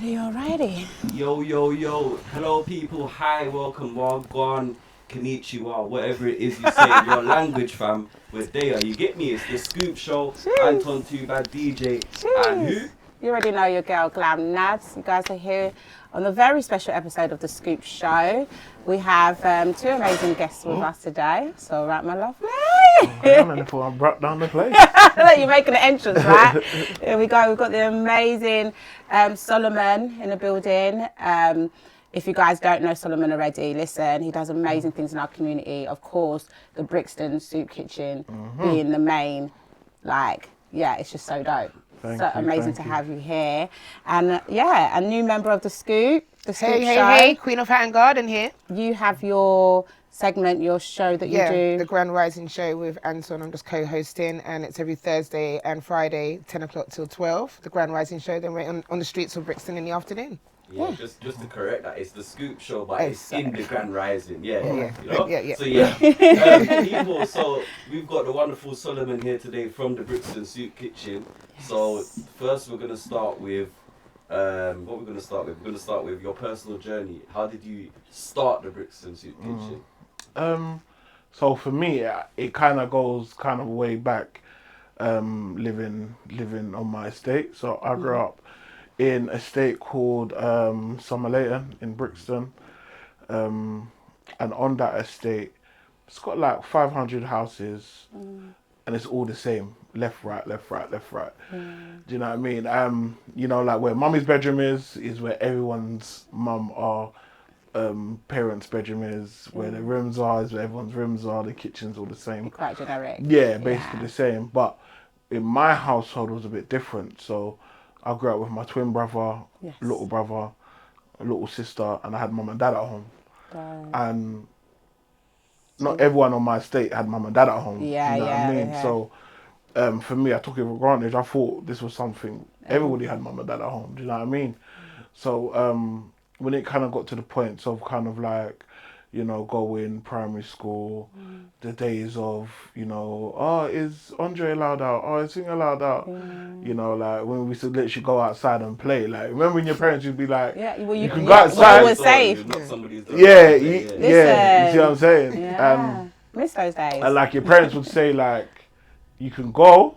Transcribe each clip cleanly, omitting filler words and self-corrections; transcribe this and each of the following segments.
Ready, alrighty. Yo, yo, yo. Hello, people. Hi, welcome, Wagwan, Konnichiwa, whatever it is you say in your language, fam. We're there. You get me? It's the Skoop Show. Jeez. Anton Too Bad DJ. Jeez. And who? You already know your girl, Glam Nads. You guys are here on a very special episode of the Skoop Show. We have two amazing guests with us today. So, right, my lovely. Before I brought down the place. You're making an entrance, right? Here we go. We've got the amazing Solomun in the building. If you guys don't know Solomun already, listen, he does amazing things in our community. Of course, the Brixton soup kitchen being the main, it's just so dope. Amazing to have you here. And a new member of the Skoop, the Skoop Show. Hey, Queen of Hat and Garden here. You have your segment, your show that you do. The Grand Rising Show with Anton. I'm just co-hosting, and it's every Thursday and Friday, 10 o'clock till 12. The Grand Rising Show. Then we're on the streets of Brixton in the afternoon. Yeah, just to correct that, it's the Skoop Show, but it's in the Grand Rising. Yeah. Yeah. So people. So we've got the wonderful Solomun here today from the Brixton Soup Kitchen. Yes. So first, we're gonna start with what we're gonna start with. We're gonna start with your personal journey. How did you start the Brixton Soup Kitchen? So for me, it kind of goes way back, living on my estate. So I grew up in a estate called Solomun in Brixton, and on that estate, it's got like 500 houses, and it's all the same, left, right, left, right, left, right. Do you know what I mean? Like where mummy's bedroom is where everyone's mum are. Parents' bedroom is where the rooms are, is where everyone's rooms are. The kitchen's all the same. Quite generic. Yeah, basically the same. But in my household, it was a bit different. So I grew up with my twin brother, little brother, a little sister, and I had mum and dad at home. Right. And not everyone on my estate had mum and dad at home. Yeah, you know what I mean? Yeah. So for me, I took it for granted. I thought this was something everybody had mum and dad at home. Do you know what I mean? So when it kind of got to the point of going primary school, the days of, is Andre allowed out? Oh, is Sing allowed out? Like when we used to literally go outside and play. Like, remember when your parents would be like, you can go outside. We're safe. You see what I'm saying? Yeah. Miss those days. And like your parents would say like, you can go,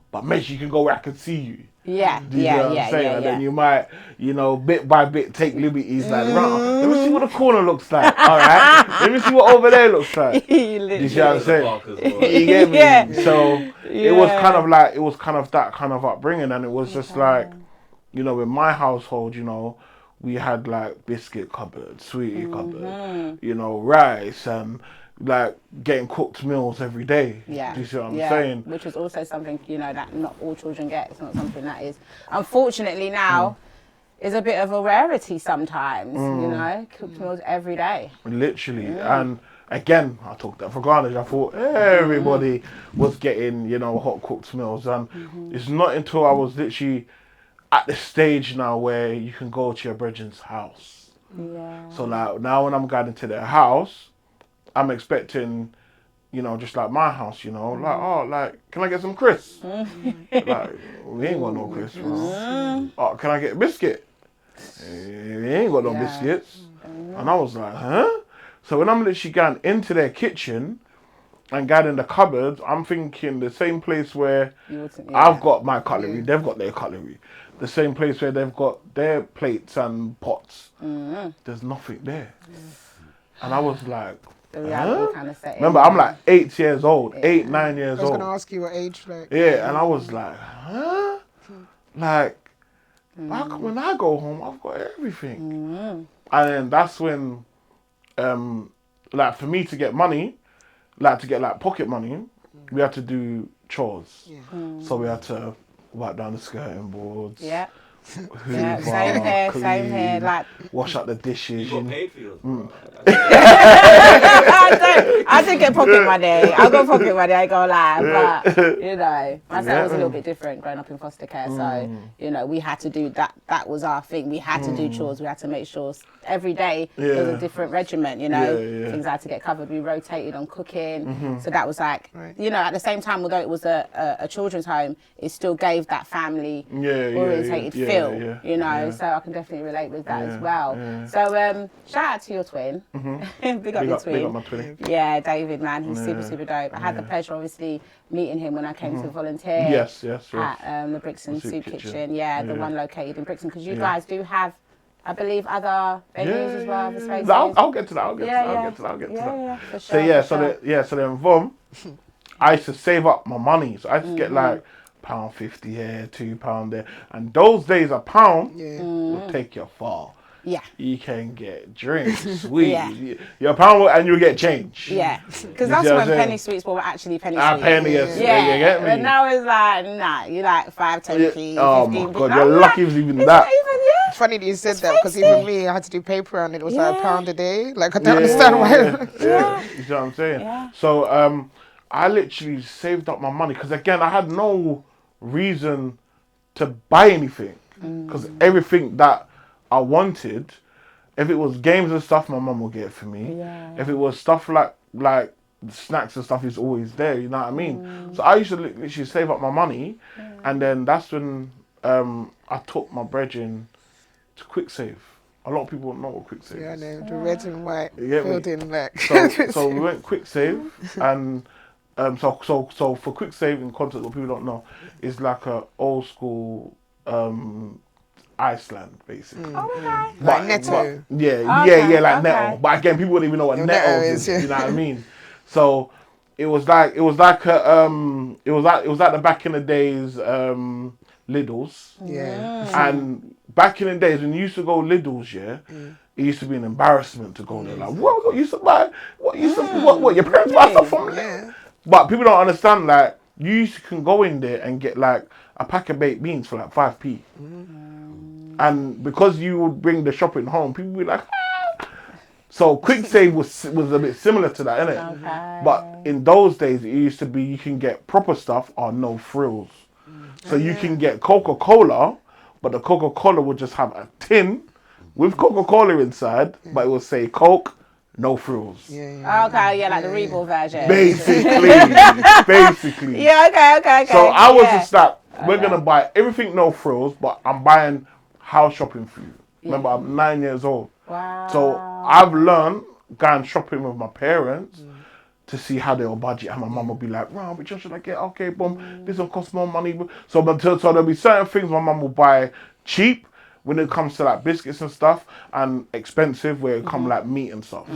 but make sure you can go where I can see you. Yeah. Do you know what I'm saying? And then you might, bit by bit take liberties like, let me see what the corner looks like. All right. Let me see what over there looks like. Do you see what I'm saying? You get me? Yeah. So it was kind of that kind of upbringing, and it was just like, in my household, we had like biscuit cupboard, sweetie cupboard, rice and like getting cooked meals every day. Yeah. Do you see what I'm saying? Which is also something, that not all children get. It's not something that is, unfortunately now, is a bit of a rarity sometimes, cooked meals every day. Literally. And again, I took that for granted. I thought everybody was getting, hot cooked meals. And it's not until I was literally at the stage now where you can go to your brethren's house. Yeah. So now when I'm going into their house, I'm expecting, just like my house, can I get some crisps? Like, we ain't got no crisps. Oh, can I get a biscuit? We ain't got no biscuits. And I was like, huh? So when I'm literally going into their kitchen and going in the cupboard, I'm thinking the same place where I've got my cutlery, they've got their cutlery. The same place where they've got their plates and pots. There's nothing there. And I was like, the reality kind of set in. Remember, I'm like 8 years old, 8, 9 years old. I was going to ask you what age, Yeah, and I was like, huh? Like, how come when I go home, I've got everything? And then that's when, for me to get money, to get pocket money, we had to do chores. Yeah. So we had to wipe down the skirting boards. Yeah. Hoover, same here. Like, wash up the dishes. You got paid for yours. I did get pocket money. I got pocket money, I ain't gonna lie. But, myself was a little bit different growing up in foster care. So, we had to do that. That was our thing. We had to do chores. We had to make sure every day there was a different regiment, Things had to get covered. We rotated on cooking. So that was like, at the same time, although it was a children's home, it still gave that family orientated feel. feel, yeah, you know. yeah. So I can definitely relate with that as Yeah, well. yeah. So shout out to your twin. Big up your twin. Big up my twin. Yeah, David, man, he's super, Yeah, super dope. I had the pleasure, obviously, meeting him when I came to volunteer Yes. at the Brixton The Soup Kitchen. Yeah, the Yeah. one located in Brixton. Because you Yeah. guys do have, I believe, other venues as well, the spaces. I'll get to that. I'll get to that. Yeah, for So sure. yeah, for sure. so then Vom, I used to save up my money. So I used to get like £1.50 here, £2 there. And those days a pound will take you far. Yeah. You can get drinks, sweet. Yeah. Your pound and you'll get change. Yeah, because You that's see what when I'm saying? penny sweets were actually penny sweets. Penny, yes. Yeah, You get me? but now it's like, nah, you like 5, 10 p, 15 Oh p. my God, I'm you're like, lucky it's even it's that. not even, yeah. It's funny that you said that because tasty. even me, I had to do paper and it was like Yeah. £1 a day. Like I don't understand why. Yeah. You see what I'm saying? Yeah. So I literally saved up my money because again I had no reason to buy anything because everything that I wanted, if it was games and stuff, my mum would get it for me. Yeah. If it was stuff like snacks and stuff, is always there. You know what I mean? So I used to literally save up my money, and then that's when I took my brethren to Quick Save. A lot of people don't know what Quick Save Yeah, I is. know the red and white You get me? building like. So we went Quick Save, and so for Quick Save in context, what people don't know is like a old school Iceland basically. Oh, okay. Like Netto. Yeah, like okay. Netto. But again, people wouldn't even know what Yeah, Netto Netto is. is, yeah. You know what I mean? So it was like the back in the days Lidl's. Yeah. And back in the days when you used to go Lidl's, it used to be an embarrassment to go there. Like, what you used to buy? What your parents buy stuff from there? Yeah. But people don't understand, like, you used to can go in there and get like a pack of baked beans for like 5p. And because you would bring the shopping home, people would be like, ah. So Quick Save was a bit similar to that, innit? Okay. But in those days, it used to be you can get proper stuff or no frills. So you can get Coca-Cola, but the Coca-Cola would just have a tin with Coca-Cola inside, but it will say Coke, no frills. Yeah. Okay, yeah, like the Regal version. Basically. Yeah, okay. So I was just like, we're going to buy everything no frills, but I'm buying house shopping for you. Remember, I'm 9 years old. Wow. So I've learned going shopping with my parents to see how they'll budget. And my mum will be like, "Wow, which one should I get? Okay, boom, this will cost more money." So there'll be certain things my mum will buy cheap when it comes to like biscuits and stuff, and expensive where it come like meat and stuff.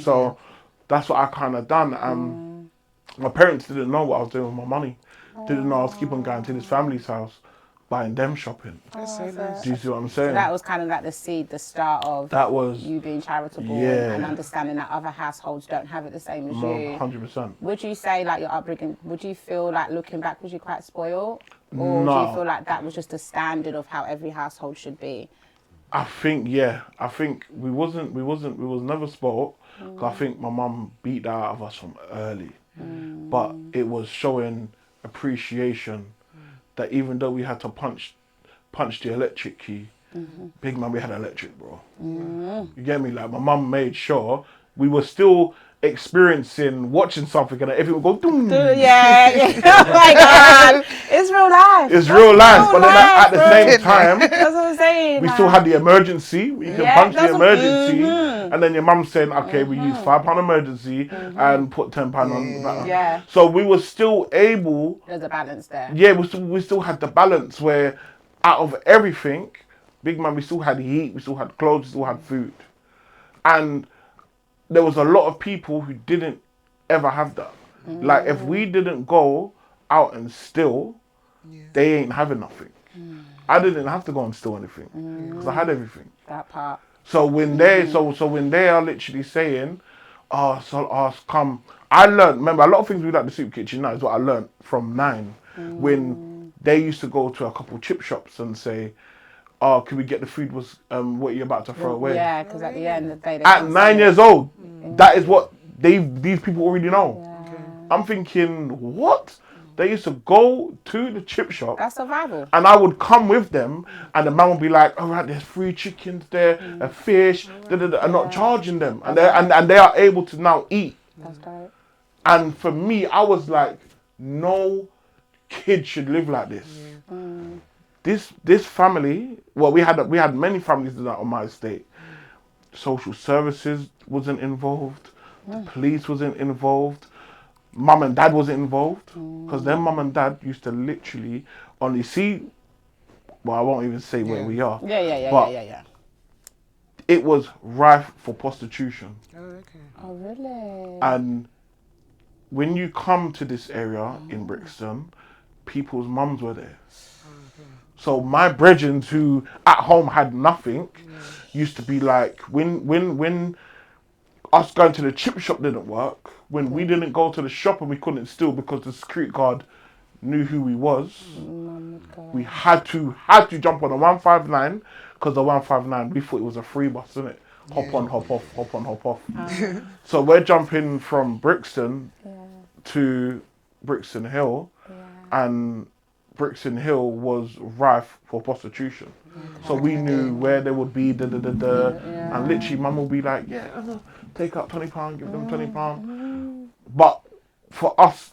So that's what I kind of done. And my parents didn't know what I was doing with my money. Didn't know I was keeping going to this family's house, buying them shopping. That's so nice. Do you see what I'm saying? So that was kind of like the seed, the start of That was you being charitable Yeah. and understanding that other households don't have it the same as you. 100%. Would you say, like, your upbringing, would you feel like, looking back, was you quite spoiled? Or do No. you feel like that was just a standard of how every household should be? I think we was never spoiled. 'Cause I think my mum beat that out of us from early. But it was showing appreciation that even though we had to punch the electric key, big man, we had electric, bro. You get me? Like, my mum made sure we were still experiencing watching something, and if it would go doom, Yeah. Oh my God. It's real life. it's real life. But then at the bro. same time, That's what I'm saying. we like, still had the emergency. You can Yeah, punch the that's what- emergency, and then your mum's saying, "Okay, we use £5 emergency and put £10 on that." Yeah. So we were still able. There's a balance there. Yeah, we still had the balance where, out of everything, big man, we still had heat, we still had clothes, we still had food, and there was a lot of people who didn't ever have that. Like, if we didn't go out and steal, they ain't having nothing. I didn't have to go and steal anything because I had everything. That part. So when they when they are literally saying, come, I learned. Remember, a lot of things we like the soup kitchen now is what I learned from 9 when they used to go to a couple chip shops and say, "Oh, can we get the food? Was what you're about to throw away?" Yeah, because at the end of the day, they At can't 9 say years old, that is what these people already know. I'm thinking, what? They used to go to the chip shop. That's survival. And I would come with them, and the man would be like, "All right, there's 3 chickens there, a fish, and not charging them, and they are able to now eat." That's dope. And for me, I was like, no kid should live like this. this family, well, we had many families in that on my estate. Social services wasn't involved. The police wasn't involved. Mum and dad wasn't involved because then mum and dad used to literally only see. Well, I won't even say where we are. Yeah. It was rife for prostitution. Oh, okay. Oh, really? And when you come to this area in Brixton, people's mums were there. So my brethren who at home had nothing used to be like, when us going to the chip shop didn't work, when we didn't go to the shop and we couldn't steal because the security guard knew who we was, we had to jump on the 159 because the 159, we thought it was a free bus, isn't it? Hop on, hop off, hop on, hop off. So we're jumping from Brixton to Brixton Hill, and Brixton Hill was rife for prostitution. So we knew where they would be, and literally mum would be like, take out £20, give them £20. But for us,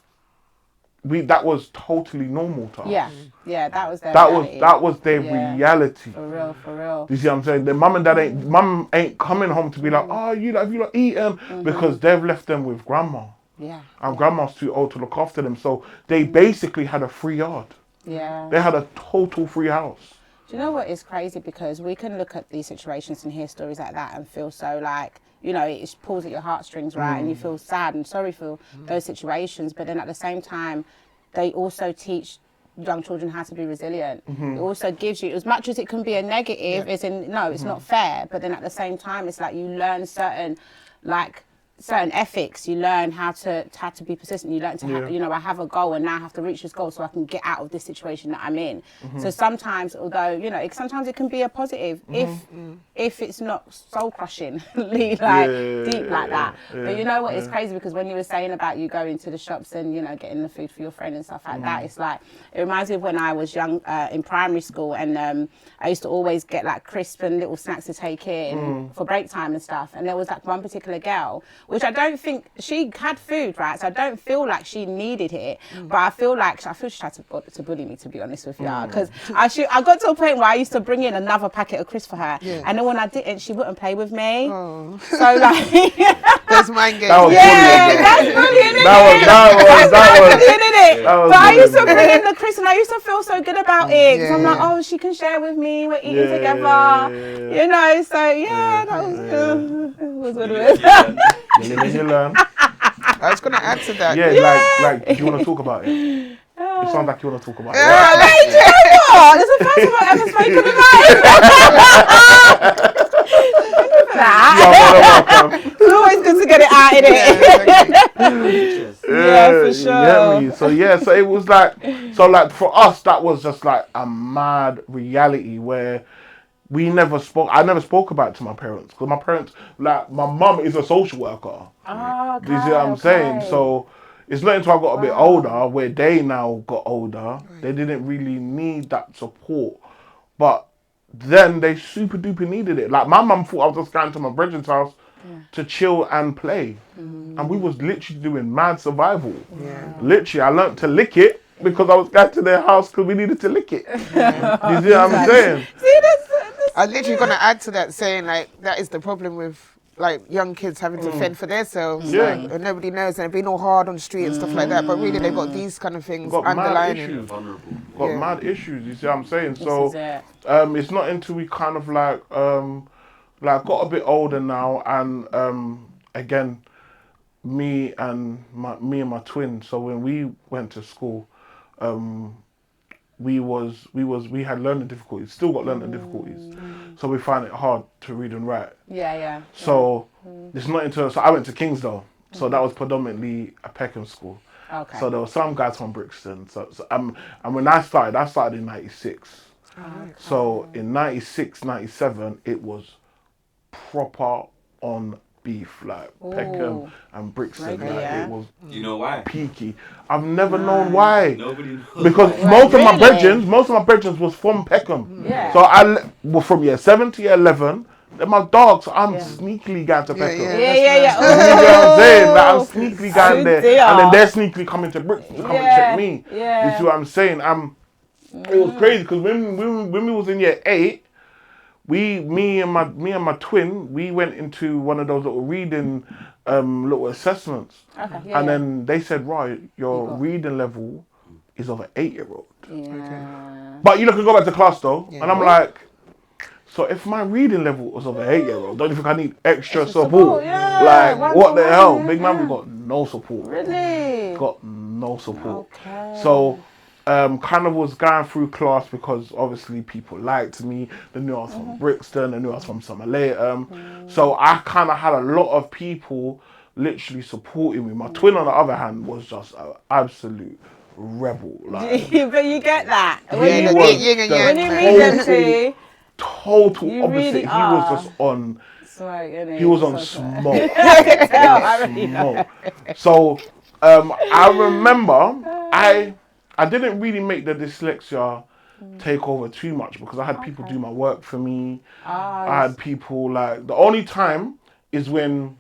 that was totally normal to us. Yeah, that was their reality. That was their reality. For real. You see what I'm saying? The mum ain't coming home to be like, oh, have you not eaten? Because they've left them with grandma. Yeah. And grandma's too old to look after them. So they basically had a free yard. Yeah. They had a total free house. Do you know what is crazy? Because we can look at these situations and hear stories like that and feel so like, it pulls at your heartstrings, right? And you feel sad and sorry for those situations. But then at the same time, they also teach young children how to be resilient. It also gives you, as much as it can be a negative, as in, no, it's not fair. But then at the same time, it's like you learn certain ethics. You learn how to be persistent. You learn to I have a goal and now I have to reach this goal so I can get out of this situation that I'm in. So sometimes, although sometimes it can be a positive if it's not soul crushing deep like that. But you know what, it's crazy because when you were saying about you going to the shops and getting the food for your friend and stuff like that, it's like it reminds me of when I was young in primary school, and I used to always get like crisp and little snacks to take in for break time and stuff. And there was like one particular girl, which I don't think she had food, right? So I don't feel like she needed it, but I feel she tried to bully me, to be honest with you, because I got to a point where I used to bring in another packet of crisps for her, and then when I didn't, she wouldn't play with me. So like, that's mind game. That's bullying, isn't it? But I used to bring in the crisps, and I used to feel so good about it because I'm like, oh, she can share with me. We're eating together, So that was what it was. You learn. I was going to add to that. Like, do you want to talk about it? It sounds like you want to talk about it. It's the first time I've ever spoken about it. It's always good to get it out, innit? For sure. So it was like, for us, that was just like a mad reality where I never spoke about it to my parents because my parents, like, my mum is a social worker. Do you see what I'm saying? So it's not until I got a bit older, where they now got older, they didn't really need that support. But then they super duper needed it. Like, my mum thought I was just going to my brethren's house to chill and play. And we was literally doing mad survival. Literally, I learnt to lick it because I was going to their house because we needed to lick it. You see what I'm saying? I'm literally going to add to that, saying like that is the problem with like young kids having to fend for themselves. And nobody knows, and being all hard on the street and stuff like that. But really, they've got these kind of things underlying. Got mad issues. You see what I'm saying? So it's not until we kind of like got a bit older now, and again, me and my twin. So when we went to school, we had learning difficulties, still got learning difficulties. So we find it hard to read and write. So it's not until, so I went to Kingsdale. So that was predominantly a Peckham school. Okay. So there were some guys from Brixton. And when I started in 96. So in 96, 97, it was proper on beef, like Peckham and Brixton. It was peaky. I've never known why. Nobody knows. Because most of my brethren was from Peckham. So I from year 7 to year 11. They're my dogs. So I'm sneakily going to Peckham. You know what I'm saying? Like, I'm sneakily going there, and then they're sneakily coming to Brixton to come and check me. You see what I'm saying? It was crazy because when we was in year 8, me and my twin, we went into one of those little reading little assessments. Okay, yeah, And then they said, right, your reading level is of an 8-year-old. Yeah. But you can go back to class though. Yeah. And I'm like, so if my reading level was of an 8-year-old, don't you think I need extra support? support, yeah. Like, One what to the one, hell? yeah, Big man, we yeah. got no support. Really? Got no support. Okay. So, kind of was going through class because obviously people liked me. They knew I was from Brixton. They knew I was from Somerley. So I kind of had a lot of people literally supporting me. My twin, on the other hand, was just an absolute rebel. Like, But you get that. Yeah, When you the read, yin and the yang, when you man. read them too, total You opposite. really He are. was just on. smoke, innit? He was on So smoke. smoke. I can tell. I already know. Smoke. So I remember I didn't really make the dyslexia take over too much because I had people do my work for me. I had people like, the only time is when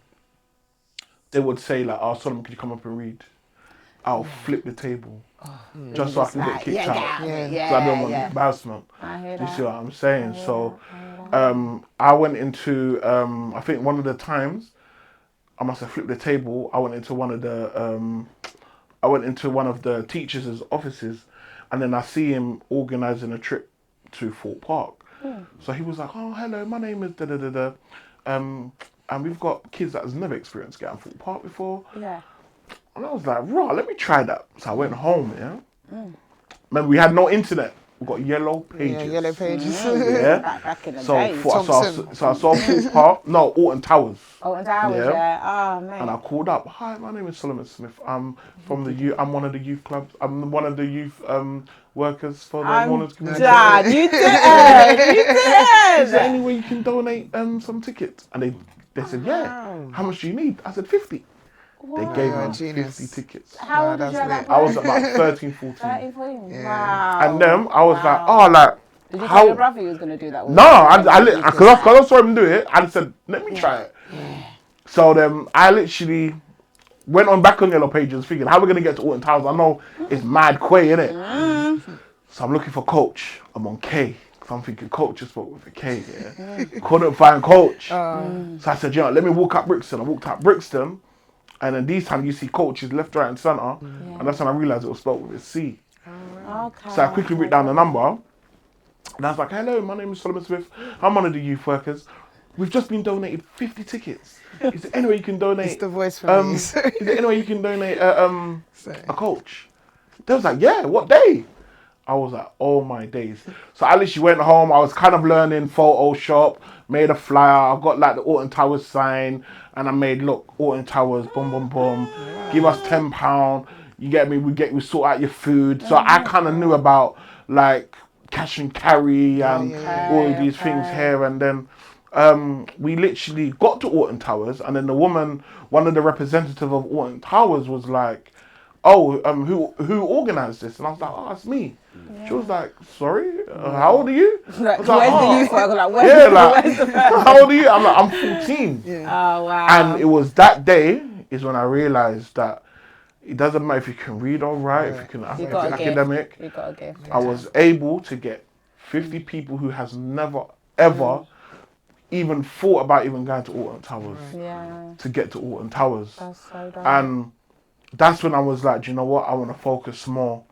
they would say like, oh, Solomun, can you come up and read? I'll flip the table just so I can get kicked out. So I don't want embarrassment. I hear Do you that. see what I'm saying? So I went into, I think one of the times, I must have flipped the table. I went into one of the teachers' offices, and then I see him organising a trip to Fort Park. So he was like, "Oh, hello, my name is da da da da, and we've got kids that has never experienced getting Fort Park before." Yeah. And I was like, "Right, let me try that." So I went home. Yeah. Remember, we had no internet. We got yellow pages. Yeah, yellow pages. Yeah. Back in the So, day. so I Thompson. saw Fort Park. No, Alton Towers. Oh, and Towers, Yeah. yeah. Oh, man. And I called up. Hi, my name is Solomun Smith. I'm from the youth. I'm one of the youth clubs. I'm one of the youth workers for the Warners community. Dad, you did. You Is there did. any way you can donate some tickets? And they said, yeah. How much do you need? I said 50. They gave You're a me genius. 50 tickets. How old was you at that I point? was about 13, 14. 13, 14. Yeah. Wow. And then I was like, oh, like, Did you how? tell your brother you was going to do that? No, because I saw him do it. I said, let me try it. So then I literally went back on Yellow Pages thinking, how are we going to get to Alton Towers? I know it's mad quay, innit? So I'm looking for Coach. I'm on K. So I'm thinking Coach just spoke with a K, yeah? Couldn't find Coach. So I said, let me walk up Brixton. I walked up Brixton. And then these times you see Coaches left, right and centre. And that's when I realised it was spelled with a C. Okay. So I quickly wrote down the number. And I was like, hello, my name is Solomun Smith. I'm one of the youth workers. We've just been donated 50 tickets. Is there any way you can donate? It's the voice for me. Is there any way you can donate a coach? They was like, yeah, what day? I was like, oh my days. So I literally went home. I was kind of learning Photoshop, made a flyer. I got like the Alton Towers sign, and I made, look, Alton Towers, boom, boom, boom. Give us £10. You get me? We sort out your food. So I kind of knew about like cash and carry and all of these things here. And then we literally got to Alton Towers, and then the woman, one of the representatives of Alton Towers, was like, oh, who organised this? And I was like, oh, it's me. She was like, sorry, how old are you? Like, I was like, where's the youth worker? Like, where's yeah, the, like, where's the how old are you? I'm like, I'm 14. Oh, wow. And it was that day is when I realised that it doesn't matter if you can read all right, if you can if you're academic. You got a gift. I was able to get 50 people who has never, ever even thought about even going to Alton Towers to get to Alton Towers. That's so dope. And that's when I was like, do you know what? I want to focus more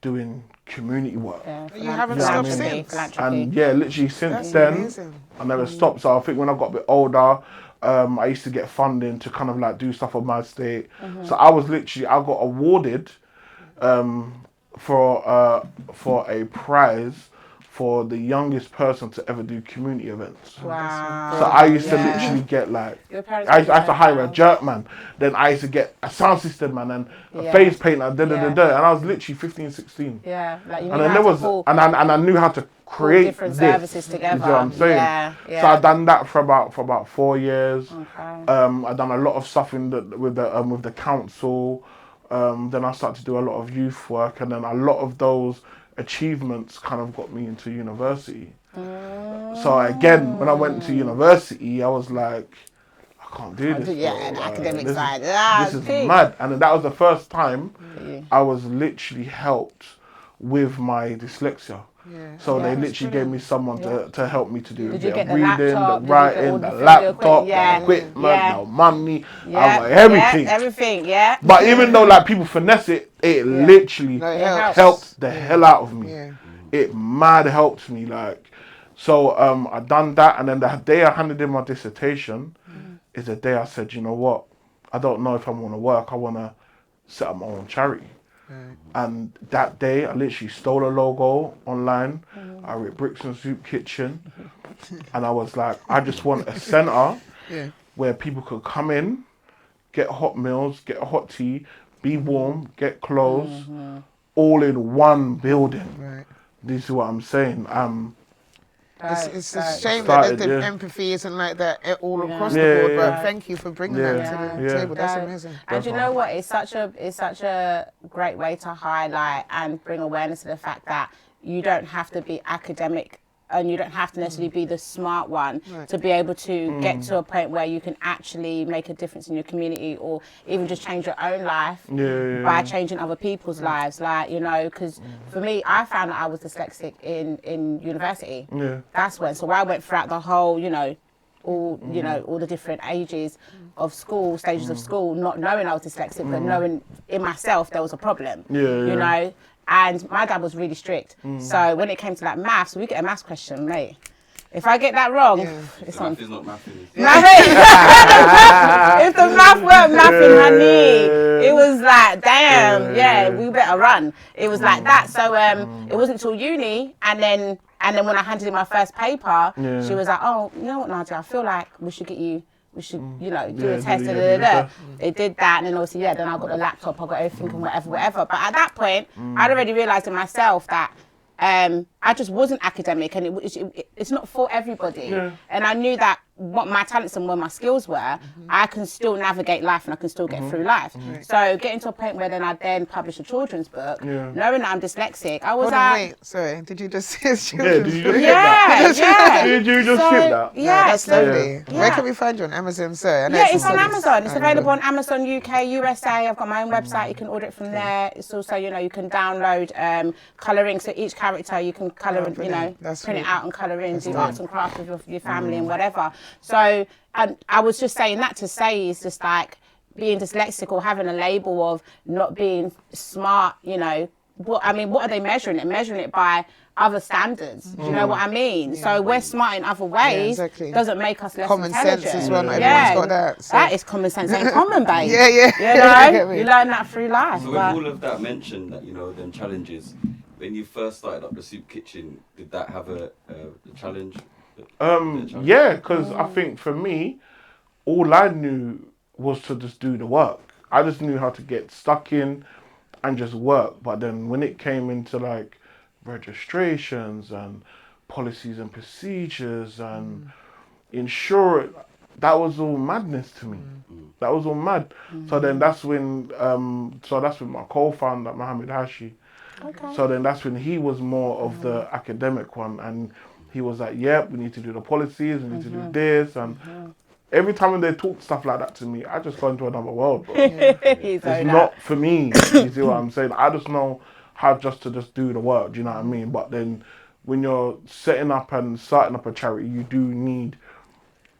doing community work. You haven't You know what stopped I mean? since. And yeah, literally since That's then, amazing. I never stopped. So I think when I got a bit older, I used to get funding to kind of like do stuff on my state. So I got awarded for a prize for the youngest person to ever do community events. Wow. So I used to literally get like, I used to hire a jerk man, then I used to get a sound system man and a face painter, and I was literally 15, 16. Yeah, like you knew And then how there to was, pull and I knew how to create different this. services together. You know what I'm saying? Yeah. So I've done that for about 4 years. Okay. I've done a lot of stuff with the council. Then I started to do a lot of youth work, and then a lot of those achievements kind of got me into university. So again, when I went to university, I was like, I can't do this. Yeah, the academic this side. This is mad. And then that was the first time I was literally helped with my dyslexia. Yeah. So Yeah, they that's literally gave me someone to help me to do a Did you bit get of the reading, the laptop? Did you get writing, all the the laptop, yeah. the equipment, Yeah. the money, Yeah. I got everything. Yeah, everything, yeah. But even though like people finesse it, it literally No, it helps. helped the hell out of me. Yeah. It mad helped me, like. So I done that, and then the day I handed in my dissertation is the day I said, you know what, I don't know if I want to work. I want to set up my own charity. Right. And that day, I literally stole a logo online. I wrote Brixton Soup Kitchen, and I was like, I just want a centre where people could come in, get hot meals, get a hot tea, be warm, get clothes, all in one building. Right. This is what I'm saying. It's a shame started, that the yeah. empathy isn't like that all across Yeah, the board. yeah. But thank you for bringing Yeah, that to the yeah. table. That's amazing. And you know what? It's such a great way to highlight and bring awareness to the fact that you don't have to be academic and you don't have to necessarily be the smart one to be able to get to a point where you can actually make a difference in your community or even just change your own life by changing other people's lives. Like, you know, because for me, I found that I was dyslexic in university. Yeah. That's when. So I went throughout the whole, you know, all the different ages of school, stages of school, not knowing I was dyslexic, but knowing in myself there was a problem. You know. And my dad was really strict. So when it came to like maths, we get a maths question, mate. If I get that wrong, it's on. Math is not math. If the math weren't mathing, honey, it was like, damn, we better run. It was like that. So it wasn't until uni, and then when I handed in my first paper, she was like, oh, you know what, Nadia, I feel like we should, you know, do a test. They did that, and then obviously, then I got the laptop, I got everything and whatever. But at that point, I'd already realised in myself that I just wasn't academic, and it's not for everybody. And I knew that what my talents and where my skills were, I can still navigate life and I can still get through life. So getting to a point where then I then published a children's book, knowing that I'm dyslexic, I was wait, sorry, did you just say children's book? Did you just skip that? Yeah, that's lovely. Where can we find you on Amazon, sir? It's on Amazon. It's available on Amazon UK, USA. I've got my own website. You can order it from there. It's also, you know, you can download colouring. So each character you can colour, print it out and colour in, do arts and crafts with your family and whatever. So, and I was just saying that to say is just like being dyslexic or having a label of not being smart, you know, what are they measuring it? Measuring it by other standards. Do you know what I mean? So we're smart in other ways. Doesn't make us less intelligent. Sense as well. Everyone's got that. So. That is common sense ain't common, babe. You know, you learn that through life. So with all of that mentioned, that, you know, them challenges, when you first started up the soup kitchen, did that have a challenge? Yeah, because I think for me, all I knew was to just do the work. I just knew how to get stuck in and just work. But then when it came into like registrations and policies and procedures and insurance, that was all madness to me. That was all mad. So then that's when my co-founder Mohammed Hashi. So then that's when he was more of the academic one, and he was like, yep, we need to do the policies, we need to do this, and every time when they talk stuff like that to me, I just go into another world, bro. It's not for me, you see what I'm saying? I just know how just to do the work, do you know what I mean? But then when you're setting up and starting up a charity, you do need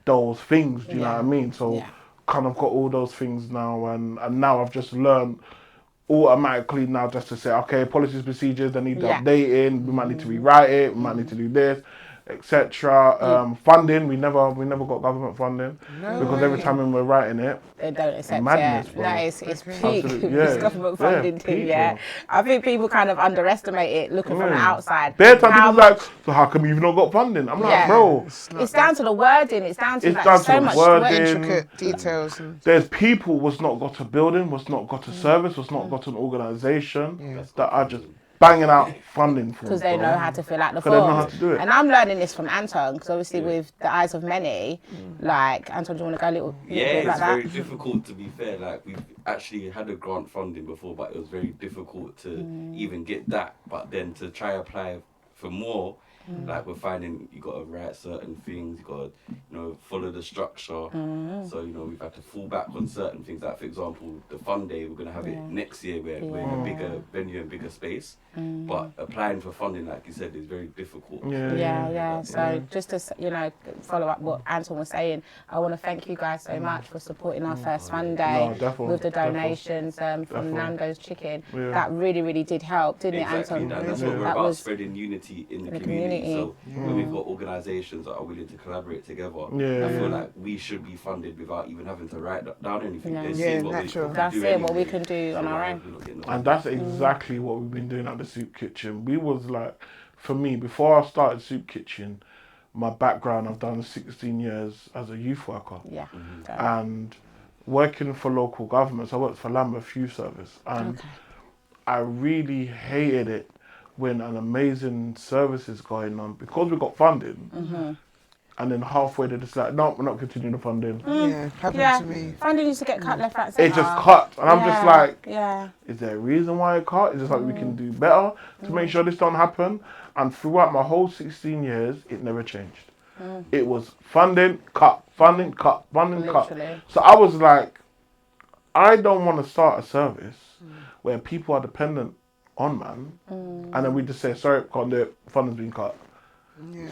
those things, do you know what I mean? So kind of got all those things now, and now I've just learned automatically now just to say, okay, policies, procedures, they need to update it, we might need to rewrite it, we might need to do this, etc. Funding, we never got government funding because every time when we're writing it, they don't accept madness, it. bro. No, it's peak. Yeah. This government funding thing, peak, I think people kind of underestimate it looking from the outside. Bare time people's like, so how come you've not got funding? I'm like, bro. It's down to the wording. It's down to so much intricate details. There's people was not got a building, was not got a service, was not got an organisation that are just banging out funding for. Because they know how to fill out the Because they know forms. how to do it. And I'm learning this from Anton, because obviously with the eyes of many, like, Anton, do you want to go a little bit it's like that? very difficult, to be fair. Like, we've actually had a grant funding before, but it was very difficult to even get that. But then to try apply for more, Like we're finding you got to write certain things, you got to, follow the structure. So, we've had to fall back on certain things. Like, for example, the fun day, we're going to have it next year where we're in a bigger venue and bigger space. But applying for funding, like you said, is very difficult. So just to, follow up what Anton was saying, I want to thank you guys so much for supporting our first fun day with the donations from Nando's Chicken. That really, really did help, didn't it, Anton? That's what we're about, spreading unity in the community. So when we've got organisations that are willing to collaborate together, I feel like we should be funded without even having to write down anything. That's what we can do on our own. And that's exactly what we've been doing at the Soup Kitchen. We was like, for me, before I started Soup Kitchen, my background, I've done 16 years as a youth worker. And working for local governments, I worked for Lambeth Youth Service. And I really hated it when an amazing service is going on, because we got funding, and then halfway they're just like, no, we're not continuing the funding. Happened to me. Funding used to get cut left, right, and centre. It just cut, and I'm just like, yeah. Is there a reason why it cut? Is just like we can do better to make sure this don't happen? And throughout my whole 16 years, it never changed. It was funding, cut, funding, cut, funding, cut. So I was like, I don't want to start a service where people are dependent on man, and then we just say, sorry, can't do it, funding's been cut.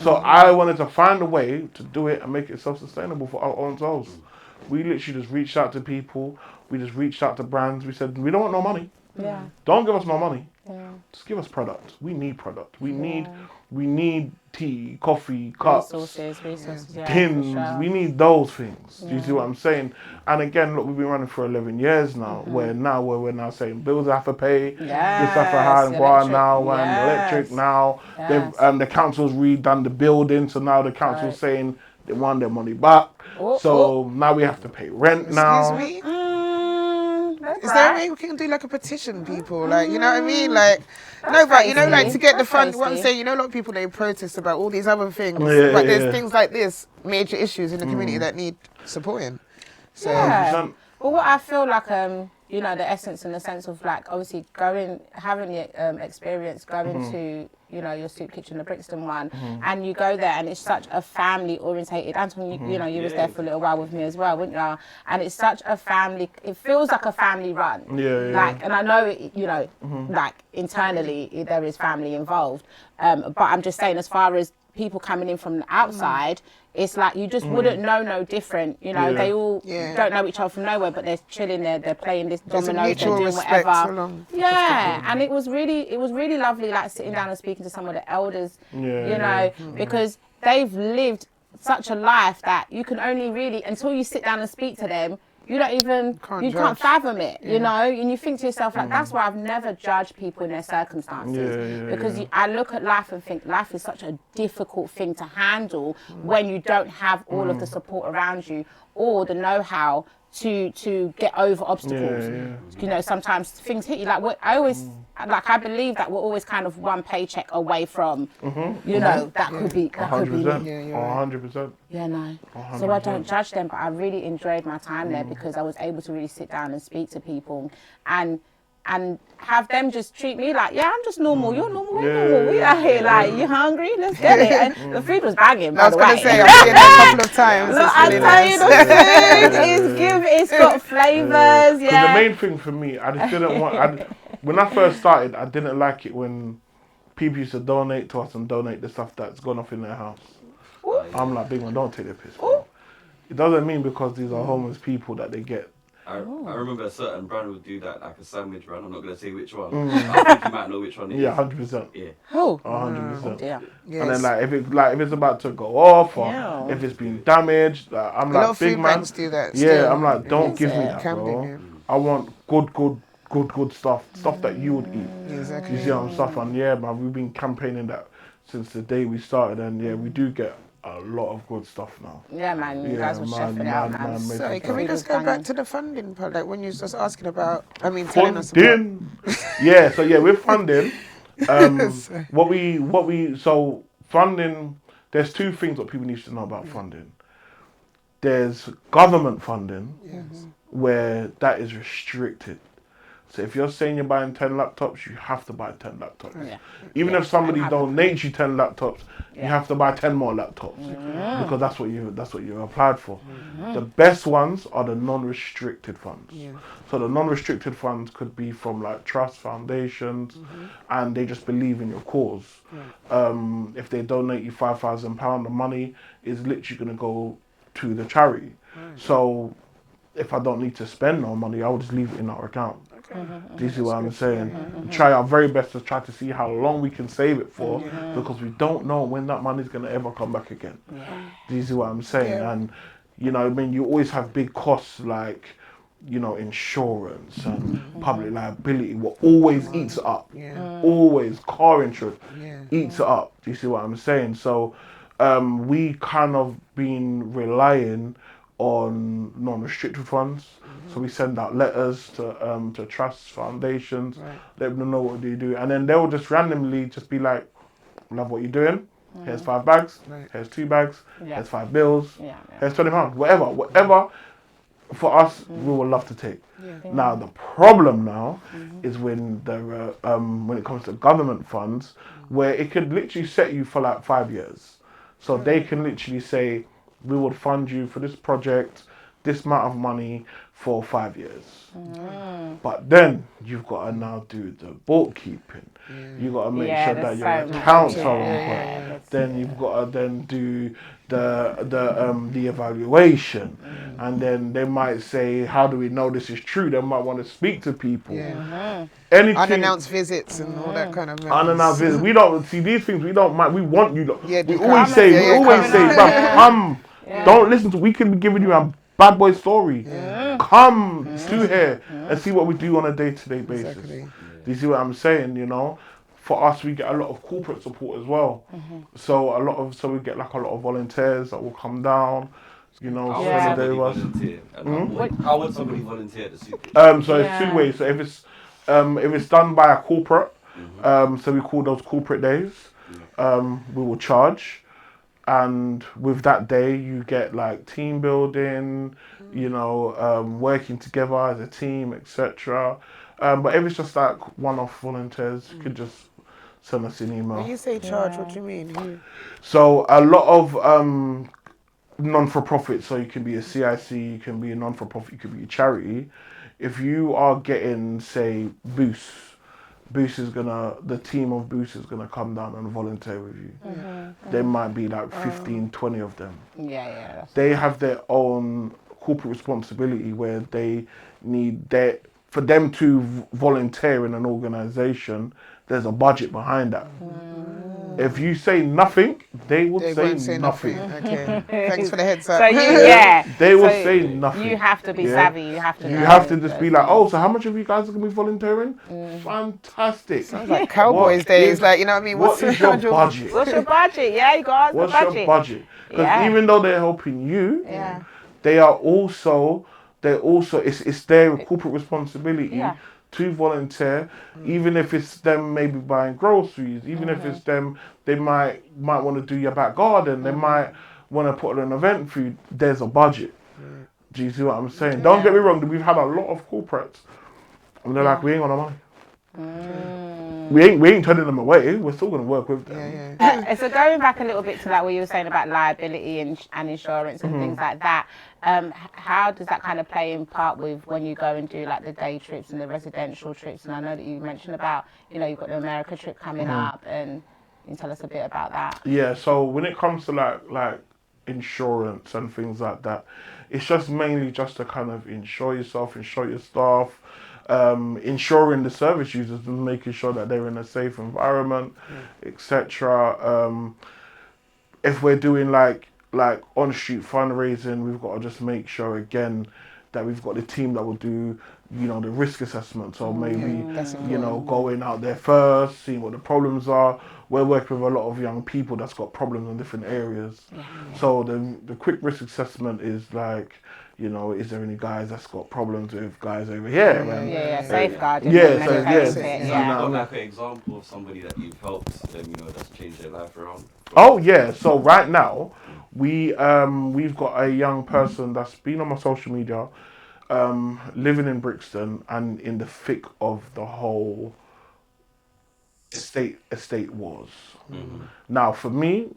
So I wanted to find a way to do it and make it self-sustainable for our own souls. We literally just reached out to people, we just reached out to brands, we said, we don't want no money. Don't give us no money. Just give us product. We need product. We need tea, coffee, cups, resources, tins. sure. We need those things. Do you see what I'm saying? And again, look, we've been running for 11 years now. Where we're now saying bills have to pay. This have to hire now and electric now. The council's redone the building, so now the council's saying they want their money back. Now we have to pay rent now. Excuse me? Is there a way we can do like a petition, people? Like, you know what I mean? Like, to get the fund. What I'm saying, a lot of people, they protest about all these other things, but there's things like this, major issues in the community that need supporting. So, well, what I feel like, the essence and the sense of like, obviously having the experience going to, your Soup Kitchen, the Brixton one, and you go there and it's such a family orientated. Anton, you was there for a little while with me as well, weren't you? And it's such a family, it feels like a family run. And I know, like internally there is family involved. But I'm just saying, as far as people coming in from the outside, it's like you just wouldn't know no different. They all don't know each other from nowhere, but they're chilling there, they're playing this dominoes, they're doing whatever. And it was really lovely, like sitting down and speaking to some of the elders, because they've lived such a life that you can only really, until you sit down and speak to them, you can't fathom it, and you think to yourself, like, that's why I've never judged people in their circumstances, because I look at life and think life is such a difficult thing to handle when you don't have all of the support around you or the know-how to get over obstacles. Sometimes things hit you. Like I believe that we're always kind of one paycheck away from, that could be 100%. Yeah, no. 100%. So I don't judge them, but I really enjoyed my time there because I was able to really sit down and speak to people and have them just treat me like, I'm just normal. You're normal. We're normal. We out here like, you hungry? Let's get it. And the food was banging, by the way. I was going to say, I've been there a couple of times. Look, I tell you, the food is it's got flavours, Because the main thing for me, I just didn't want, when I first started, I didn't like it when people used to donate to us and donate the stuff that's gone off in their house. I'm like, big man, don't take the piss. It doesn't mean because these are homeless people that they get. I remember a certain brand would do that, like a sandwich brand. I'm not going to say which one. I think you might know which one it is. Yeah, 100%. Yeah. 100%. Yeah. Yes. And then if it's about to go off or if it's been damaged, I'm like, big man. Do that I'm like, don't give me that, bro. I want good stuff that you would eat. Exactly. You see what I'm stuff on? Yeah, man, we've been campaigning that since the day we started, and we do get a lot of good stuff now. Yeah, man, you guys were chefing it out, man. So, can we just go back to the funding part, like when you were just asking about, telling us about... with funding, so funding, there's two things that people need to know about funding. There's government funding, where that is restricted. So if you're saying you're buying 10 laptops, you have to buy 10 laptops. Yeah. Even Yeah, if somebody and have donates you 10 laptops, you Yeah. have to buy 10 more laptops because that's what you applied for. The best ones are the non-restricted funds. Yeah. So the non-restricted funds could be from like trusts, foundations, and they just believe in your cause. If they donate you £5,000, the money is literally going to go to the charity. So if I don't need to spend no money, I will just leave it in our account. Do you see what I'm saying? Try our very best to try to see how long we can save it for, because we don't know when that money's going to ever come back again. Do you see what I'm saying? Yeah. And, you know, I mean, you always have big costs like, you know, insurance and public liability, what always eats it up. Yeah. Always. Car insurance Yeah. eats it up. Do you see what I'm saying? So we kind of been relying on non-restricted funds. So we send out letters to trusts, foundations, let them know what they do, and then they'll just randomly just be like, "Love what you're doing. Here's 5 bags. Here's 2 bags. Here's 5 bills. Here's £20. Whatever. For us, we would love to take. Now the problem now is when when it comes to government funds, where it could literally set you for like 5 years. So they can literally say, we will fund you for this project, this amount of money for 5 years. But then you've got to now do the bookkeeping. You've got to make sure that your accounts are on point. Then you've got to then do the evaluation. And then they might say, how do we know this is true? They might want to speak to people. Anything, Unannounced visits and all that kind of. unannounced visits. We don't see these things. We don't mind. We want you. Yeah, We come always and- say, yeah, bruv, come. Don't listen to. We can be giving you a bad boy story. Come to here and see what we do on a day-to-day basis. Exactly. Do you see what I'm saying? You know, for us, we get a lot of corporate support as well. So we get like a lot of volunteers that will come down. You know, How spend the day would with us. somebody volunteer? How would somebody volunteer at the soup kitchen? So it's 2 ways. So if it's done by a corporate, so we call those corporate days, we will charge. And with that day, you get like team building, you know, working together as a team, etc. But if it's just like one-off volunteers, you could just send us an email. When you say charge, what do you mean? So a lot of non-for-profit, so you can be a CIC, you can be a non-for-profit, you could be a charity. If you are getting, say, the team of Boost is gonna come down and volunteer with you. There might be like 15, 20 of them. They have their own corporate responsibility where they need for them to volunteer in an organization, there's a budget behind that. If you say nothing, they will say nothing. Okay. Thanks for the heads up. So they will say nothing. You have to be savvy. You have to. You have to just be like, oh, so how much of you guys are gonna be volunteering? Fantastic. Sounds like Cowboys days, like, you know what I mean? What is your budget? What's your budget? Yeah, you got What's the budget. your budget? Because even though they're helping you, they are also it's their corporate responsibility to volunteer, even if it's them maybe buying groceries, even if it's them, they might want to do your back garden, they might want to put on an event for you. There's a budget. Do you see what I'm saying? Don't get me wrong, we've had a lot of corporates and they're like, we ain't got no money. We ain't turning them away. We're still going to work with them. So going back a little bit to that, what you were saying about liability and insurance and things like that, how does that kind of play in part with when you go and do like the day trips and the residential trips? And I know that you mentioned about, you know, you've got the America trip coming up, and you can tell us a bit about that. Yeah, so when it comes to like insurance and things like that, it's just mainly just to kind of insure yourself, insure your staff, ensuring the service users and making sure that they're in a safe environment, etc. If we're doing like on-street fundraising, we've got to just make sure again that we've got the team that will do, you know, the risk assessment. So maybe, you know, going out there first, seeing what the problems are. We're working with a lot of young people that's got problems in different areas. So the quick risk assessment is like, you know, is there any guys that's got problems with guys over here? Safeguarding. You've got like an example of somebody that you've helped, you know, that's changed their life around. Oh yeah, so right now we've got a young person that's been on my social media. living in Brixton and in the thick of the whole estate wars. Now, for me,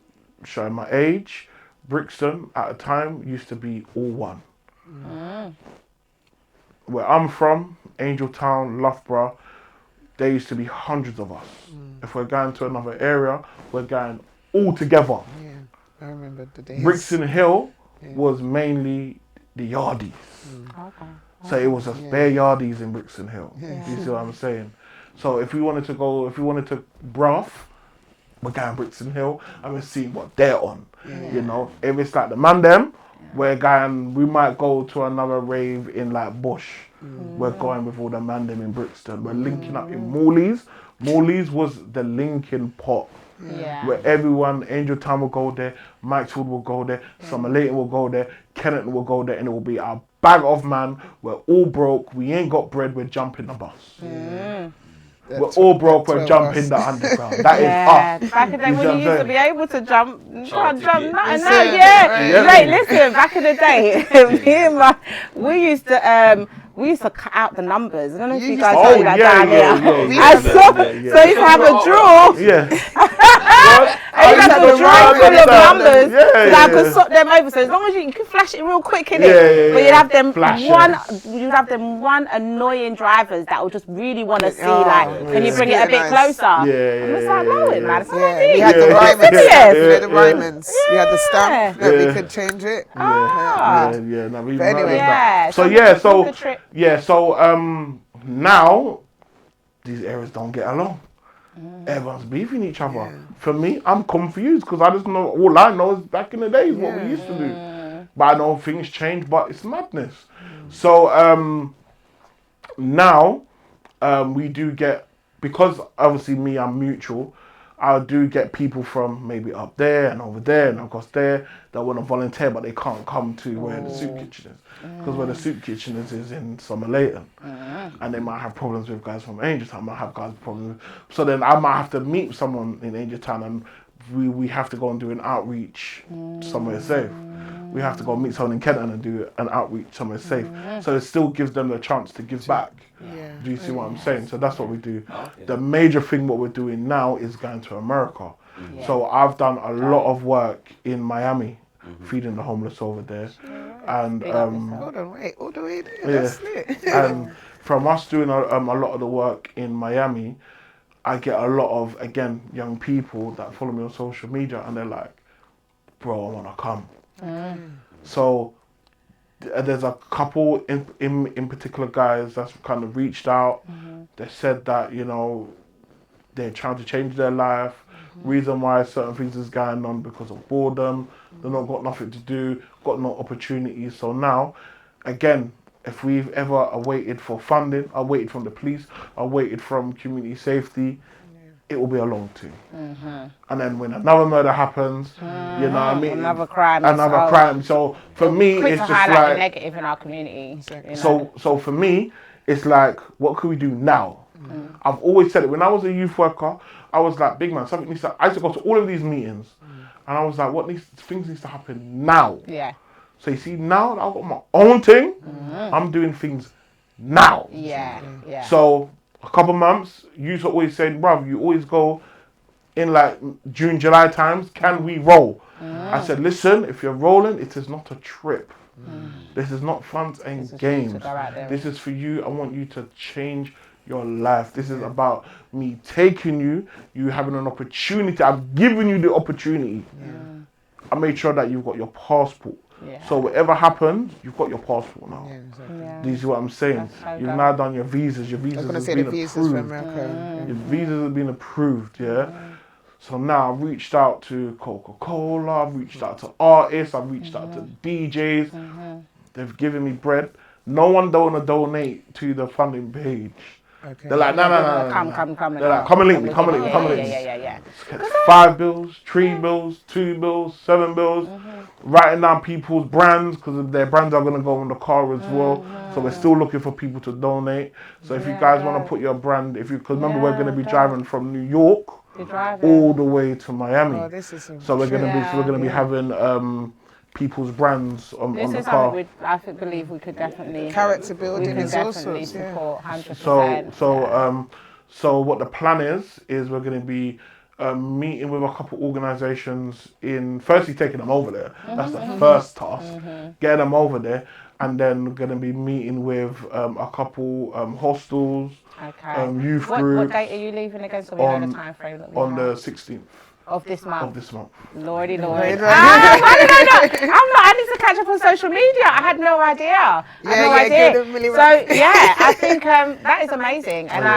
showing my age, Brixton at a time used to be all one. Where I'm from, Angel Town, Loughborough, there used to be hundreds of us. If we're going to another area, we're going all together. Yeah, I remember the days. Brixton Hill was mainly the yardies. Okay. So it was a bare yardies in Brixton Hill. Do you see what I'm saying? So if we wanted to Brough, we're going Brixton Hill and we're seeing what they're on. You know, if it's like the man them, we might go to another rave in like Bush. We're going with all the man them in Brixton. We're linking up in Morley's. Morley's was the linking pot. Where everyone, Angel Town will go there, Maxfield will go there, Summer Leighton will go there, Kennington will go there, and it will be our bag of man. We're all broke, we ain't got bread, we're jumping the bus. We're all broke, we're jumping the underground. That is us. Back in the day when you used to be able to jump, you can't jump nothing now. Yeah. Right, listen, back in the day, we used to cut out the numbers. I don't know if you guys know that down here. So you used to have a drawer. I used to have a drawer full of numbers so I could sort them over. So as long as you can flash it real quick, innit? But you'd have them one annoying drivers that would just really want to see, can you bring it a bit closer? I'm just like, no, man, it's not We had the Ryman stamp, the Rymans. We had the stamp that we could change it. So now these areas don't get along. Everyone's beefing each other. For me, I'm confused because I just know, all I know is back in the days what we used to do. But I know things change, but it's madness. So now we do get, because obviously me, I'm mutual, I do get people from maybe up there and over there and across there that want to volunteer, but they can't come to where the soup kitchen is. Because where the soup kitchen is in Summer Leighton. And they might have problems with guys from Angel Town, might have guys problems. So then I might have to meet someone in Angel Town and we have to go and do an outreach somewhere safe. We have to go meet someone in Kennington and do an outreach somewhere safe. So it still gives them the chance to give back. Do you see what I'm saying? So that's what we do. The major thing what we're doing now is going to America. So I've done a lot of work in Miami, feeding the homeless over there. And hold on, wait, all the way there. That's it. And from us doing a lot of the work in Miami, I get a lot of, again, young people that follow me on social media and they're like, bro, I want to come. So there's a couple in particular guys that's kind of reached out. They said that, you know, they're trying to change their life. Reason why certain things is going on because of boredom. They've not got nothing to do, got no opportunities. So now, again, if we've ever waited for funding, I waited from the police, I waited from community safety, it will be a long too. And then when another murder happens, you know what I mean? Another crime. So for me, it's just like the negative in our community. So for me, it's like, what can we do now? I've always said it. When I was a youth worker, I was like, big man, something needs to. I used to go to all of these meetings, and I was like, things needs to happen now. So you see, now that I've got my own thing, I'm doing things now. So a couple months, you used to always say, bruv, you always go in like June, July times, can we roll? I said, listen, if you're rolling, it is not a trip. This is not fun and games. This is for you. I want you to change your life. This is about me taking you having an opportunity. I've given you the opportunity. I made sure that you've got your passport. So whatever happens, you've got your passport now. Do you see what I'm saying? You've now done your visas. Your visas have been approved. Your visas have been approved, So now I've reached out to Coca-Cola, I've reached out to artists, I've reached out to DJs. They've given me bread. No one don't want to donate to the funding page. They're like, no. Come. They're like, come and link me. Yeah. 5 bills, 3 bills, 2 bills, 7 bills. Writing down people's brands because their brands are going to go on the car as well. So we're still looking for people to donate. So if you guys want to put your brand, because remember we're going to be driving from New York all the way to Miami. So we're going to be having people's brands on This the is car. something I believe we could definitely Character we building can is all definitely sorts. Yeah. support 100%. So what the plan is we're going to be meeting with a couple organisations in firstly taking them over there. That's the first task. Getting them over there, and then we're going to be meeting with a couple hostels, Okay. youth What groups date are you leaving again? So we know the time frame that we on have. the 16th Of this month. of this month. Lordy Lord. Lord. Why did I not? I need to catch up on social media. I had no idea. I had no idea. So yeah, I think that is amazing. And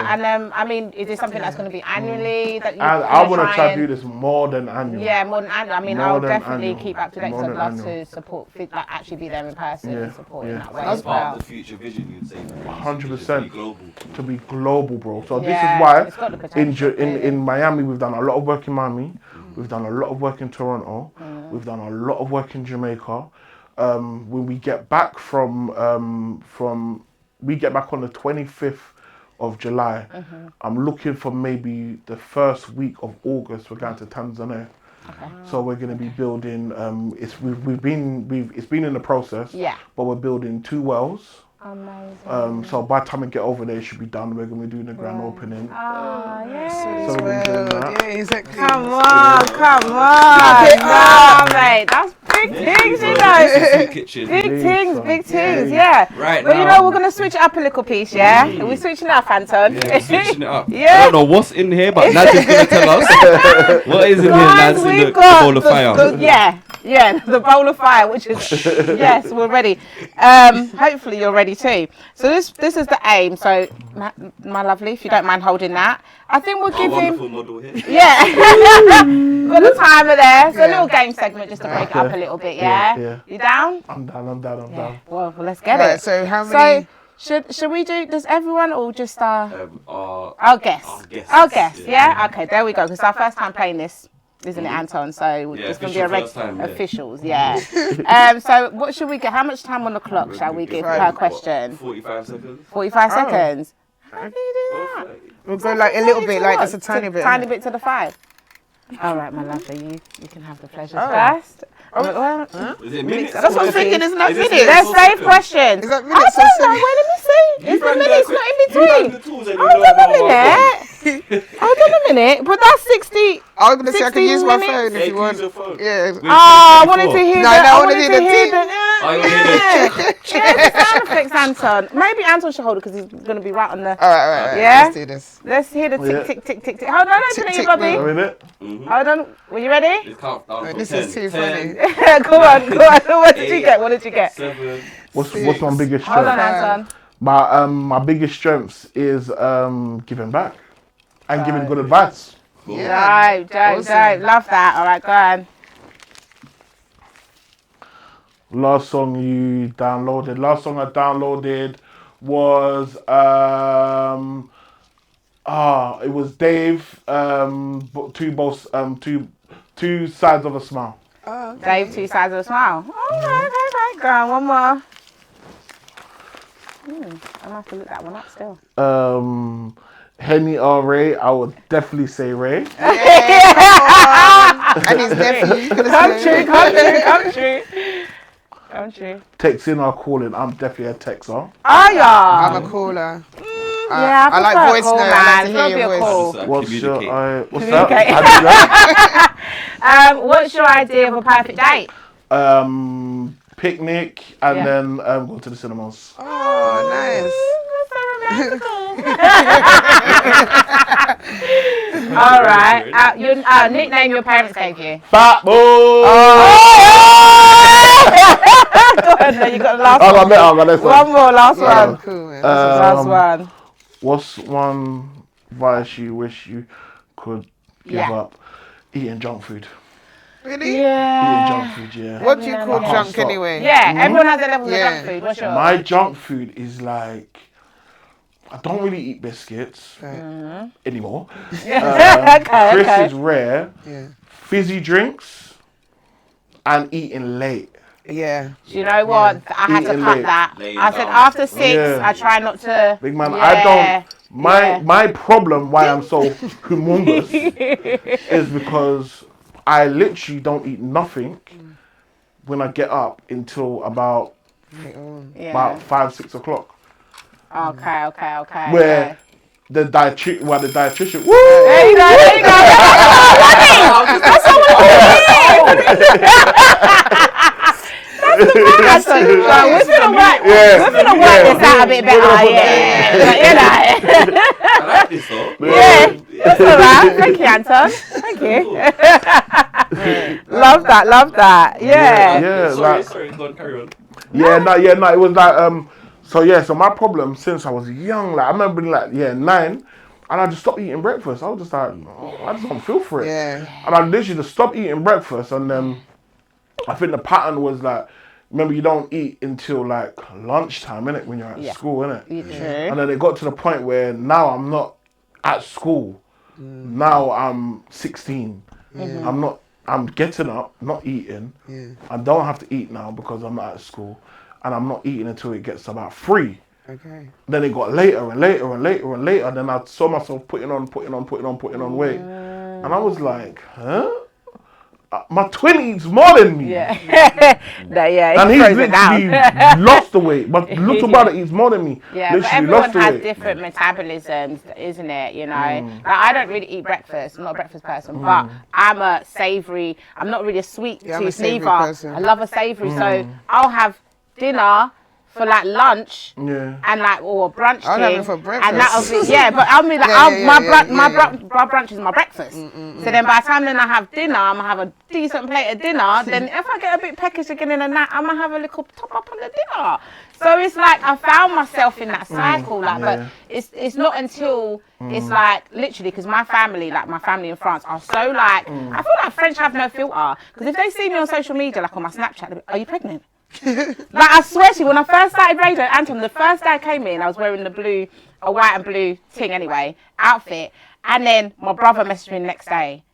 I mean, is this something that's going to be annually that you? I want to try to do this more than annual. Yeah, more than annual. I mean, More I'll than definitely annual. keep up to date. More Because I'd than love annual. to support, like actually be there in person and support in that way That's as part well. of the future vision, you'd say. 100%. Global. To be global, bro. So Yeah, this is why it's got the potential, in Miami we've done a lot of work in Miami. We've done a lot of work in Toronto. We've done a lot of work in Jamaica. When we get back we get back on the 25th of July. I'm looking for maybe the first week of August. We're going to Tanzania. Okay. So we're going to be building. It's been in the process. Yeah. But we're building 2 wells. Amazing. So by the time we get over there, it should be done. We're going to be doing the grand opening. Ah, yeah. So we're doing that. Yeah, exactly. Come on. Nah, mate. That's big things, you know. Kitchen. Big things, yeah. Right But now. you know, we're going to switch it up a little piece, yeah? We're switching it up, Anton. Yeah, we're switching it up. Yeah. I don't know what's in here, but Nadia's going to tell us what is in here. Guys, Nads, in we've the got bowl of fire. the bowl of fire, which is yes, we're ready. Hopefully you're ready too. So this is the aim. So my lovely, if you don't mind holding that, I think we'll give him. Wonderful model here. Yeah, got the timer there. It's a little game segment just to break it up a little bit. Yeah, Yeah. You down? I'm down. Well, let's get Right, it. so how many? Should we do? Does everyone or just Our I'll guess. Our guests, guess. Yeah. Okay. There we go. Because it's our first time playing this. Isn't it, Anton? So Yeah, it's going to be a official first time, yeah. officials, so what should we get? How much time on the clock shall we give per question? 45 seconds. 45 seconds. How do you do that? We'll go like a little bit, like just a tiny bit. Tiny bit to the 5. All right, my lovely, you can have the pleasure first. Is it minutes? That's what I'm thinking. Isn't that Is this minutes? Let's save questions. Is that I minutes or don't know. seconds? Wait, let me see. Is the minutes not in between? The tools and you Hold know on a what- minute. Hold on a minute. But that's 60. I was gonna say I can 16 use my minutes? phone Yeah, if you use want. your phone. Yeah. We're I 10:34. wanted to hear No, the. no, I I wanna wanted hear to the hear tick. the. Oh, you hear Yeah, the sound effects, Anton. Maybe Anton should hold it because he's going to be right on the. All right. Yeah? Let's do this. Let's hear the Yeah. tick, tick, tick, tick, tick. Hold on, open it, tick, Bobby. Are we in it? Hold on. Were you ready? It's countdown from This 10, is too 10, funny. Go on. What did you get? What did you get? 7. What's my biggest Hold on, strength? Anton. My biggest strength is giving back and giving good advice. Dope. Awesome. Love that. All right, go on. Last song you downloaded. Last song I downloaded was it was Dave. Two sides of a smile. Dave, 2 sides of a smile. All right. Go on, one more. I'm going to have to look that one up still. Henny or Ray, I would definitely say Ray. And his nephew. Come true. Texting or calling, I'm definitely a texter. Oh, yeah. I'm a caller. Yeah, I like prefer a voice call, now. I man. like to It's hear gotta your be a voice. call. What's Communicate. what's Communicate. that? What's your idea of a perfect date? Picnic and Yeah. then go to the cinemas. Oh, nice. All right. Your nickname your parents gave you. Fat boy. Go ahead, then you got the last I one. got this One more, last Yeah, one. cool, man. Last one. What's one advice you wish you could give Yeah. up? Eating junk food. Really? Eating Yeah. junk food, yeah. What do you call can't junk stop. anyway? Yeah, everyone has their level of Yeah. junk food. What's yours? My junk food is like, I don't really eat biscuits Right. anymore. Okay. Chris is rare. Yeah. Fizzy drinks and eating late. Yeah. Do you know what? I had to Eating cut late. that. Laying I said down. after 6, Yeah. I try not to. Big man, Yeah. I don't. Yeah. My problem why I'm so humongous is because I literally don't eat nothing when I get up until about Yeah. 5, 6 o'clock. Okay. Where the dietitian. Woo! There you go. That's what we're We're gonna work this out a bit better. I like this though. Yeah, that's all right. Thank you, Anton. Thank you. Love that. Yeah. Sorry, go on, carry on. No, it was like so my problem since I was young, like I remember being like 9, and I just stopped eating breakfast. I was just like, I just don't feel for it. Yeah. And I literally just stopped eating breakfast, and then I think the pattern was like, remember you don't eat until like lunchtime, innit, when you're at school, innit? True. And then it got to the point where now I'm not at school. Now I'm 16. I'm getting up, not eating. I don't have to eat now because I'm not at school. And I'm not eating until it gets about 3. Okay. Then it got later and later. Then I saw myself putting on weight. And I was like, huh? My twin eats more than me. Yeah. And he's literally lost the weight. My little brother eats more than me. Yeah, literally but everyone lost the has weight. different metabolisms, isn't it? You know, like I don't really eat breakfast. I'm not a breakfast person, but I'm a savoury. I'm not really a sweet tooth neither. I love a savoury, so I'll have dinner for like lunch and like or brunch I'll have it thing, for breakfast. and that'll be but I mean like my brunch is my breakfast. So then by the time then I have dinner, I'm gonna have a decent plate of dinner. Then if I get a bit peckish again in the night, I'm gonna have a little top up on the dinner. So it's like I found myself in that cycle, but it's not until it's like literally because my family in France are so like I feel like French have no filter because if they see me on social media like on my Snapchat, they'll be, are you pregnant? Like I swear to you, when I first started radio, Anton, the first day I came in, I was wearing a white and blue outfit, and then my brother messaged me the next day.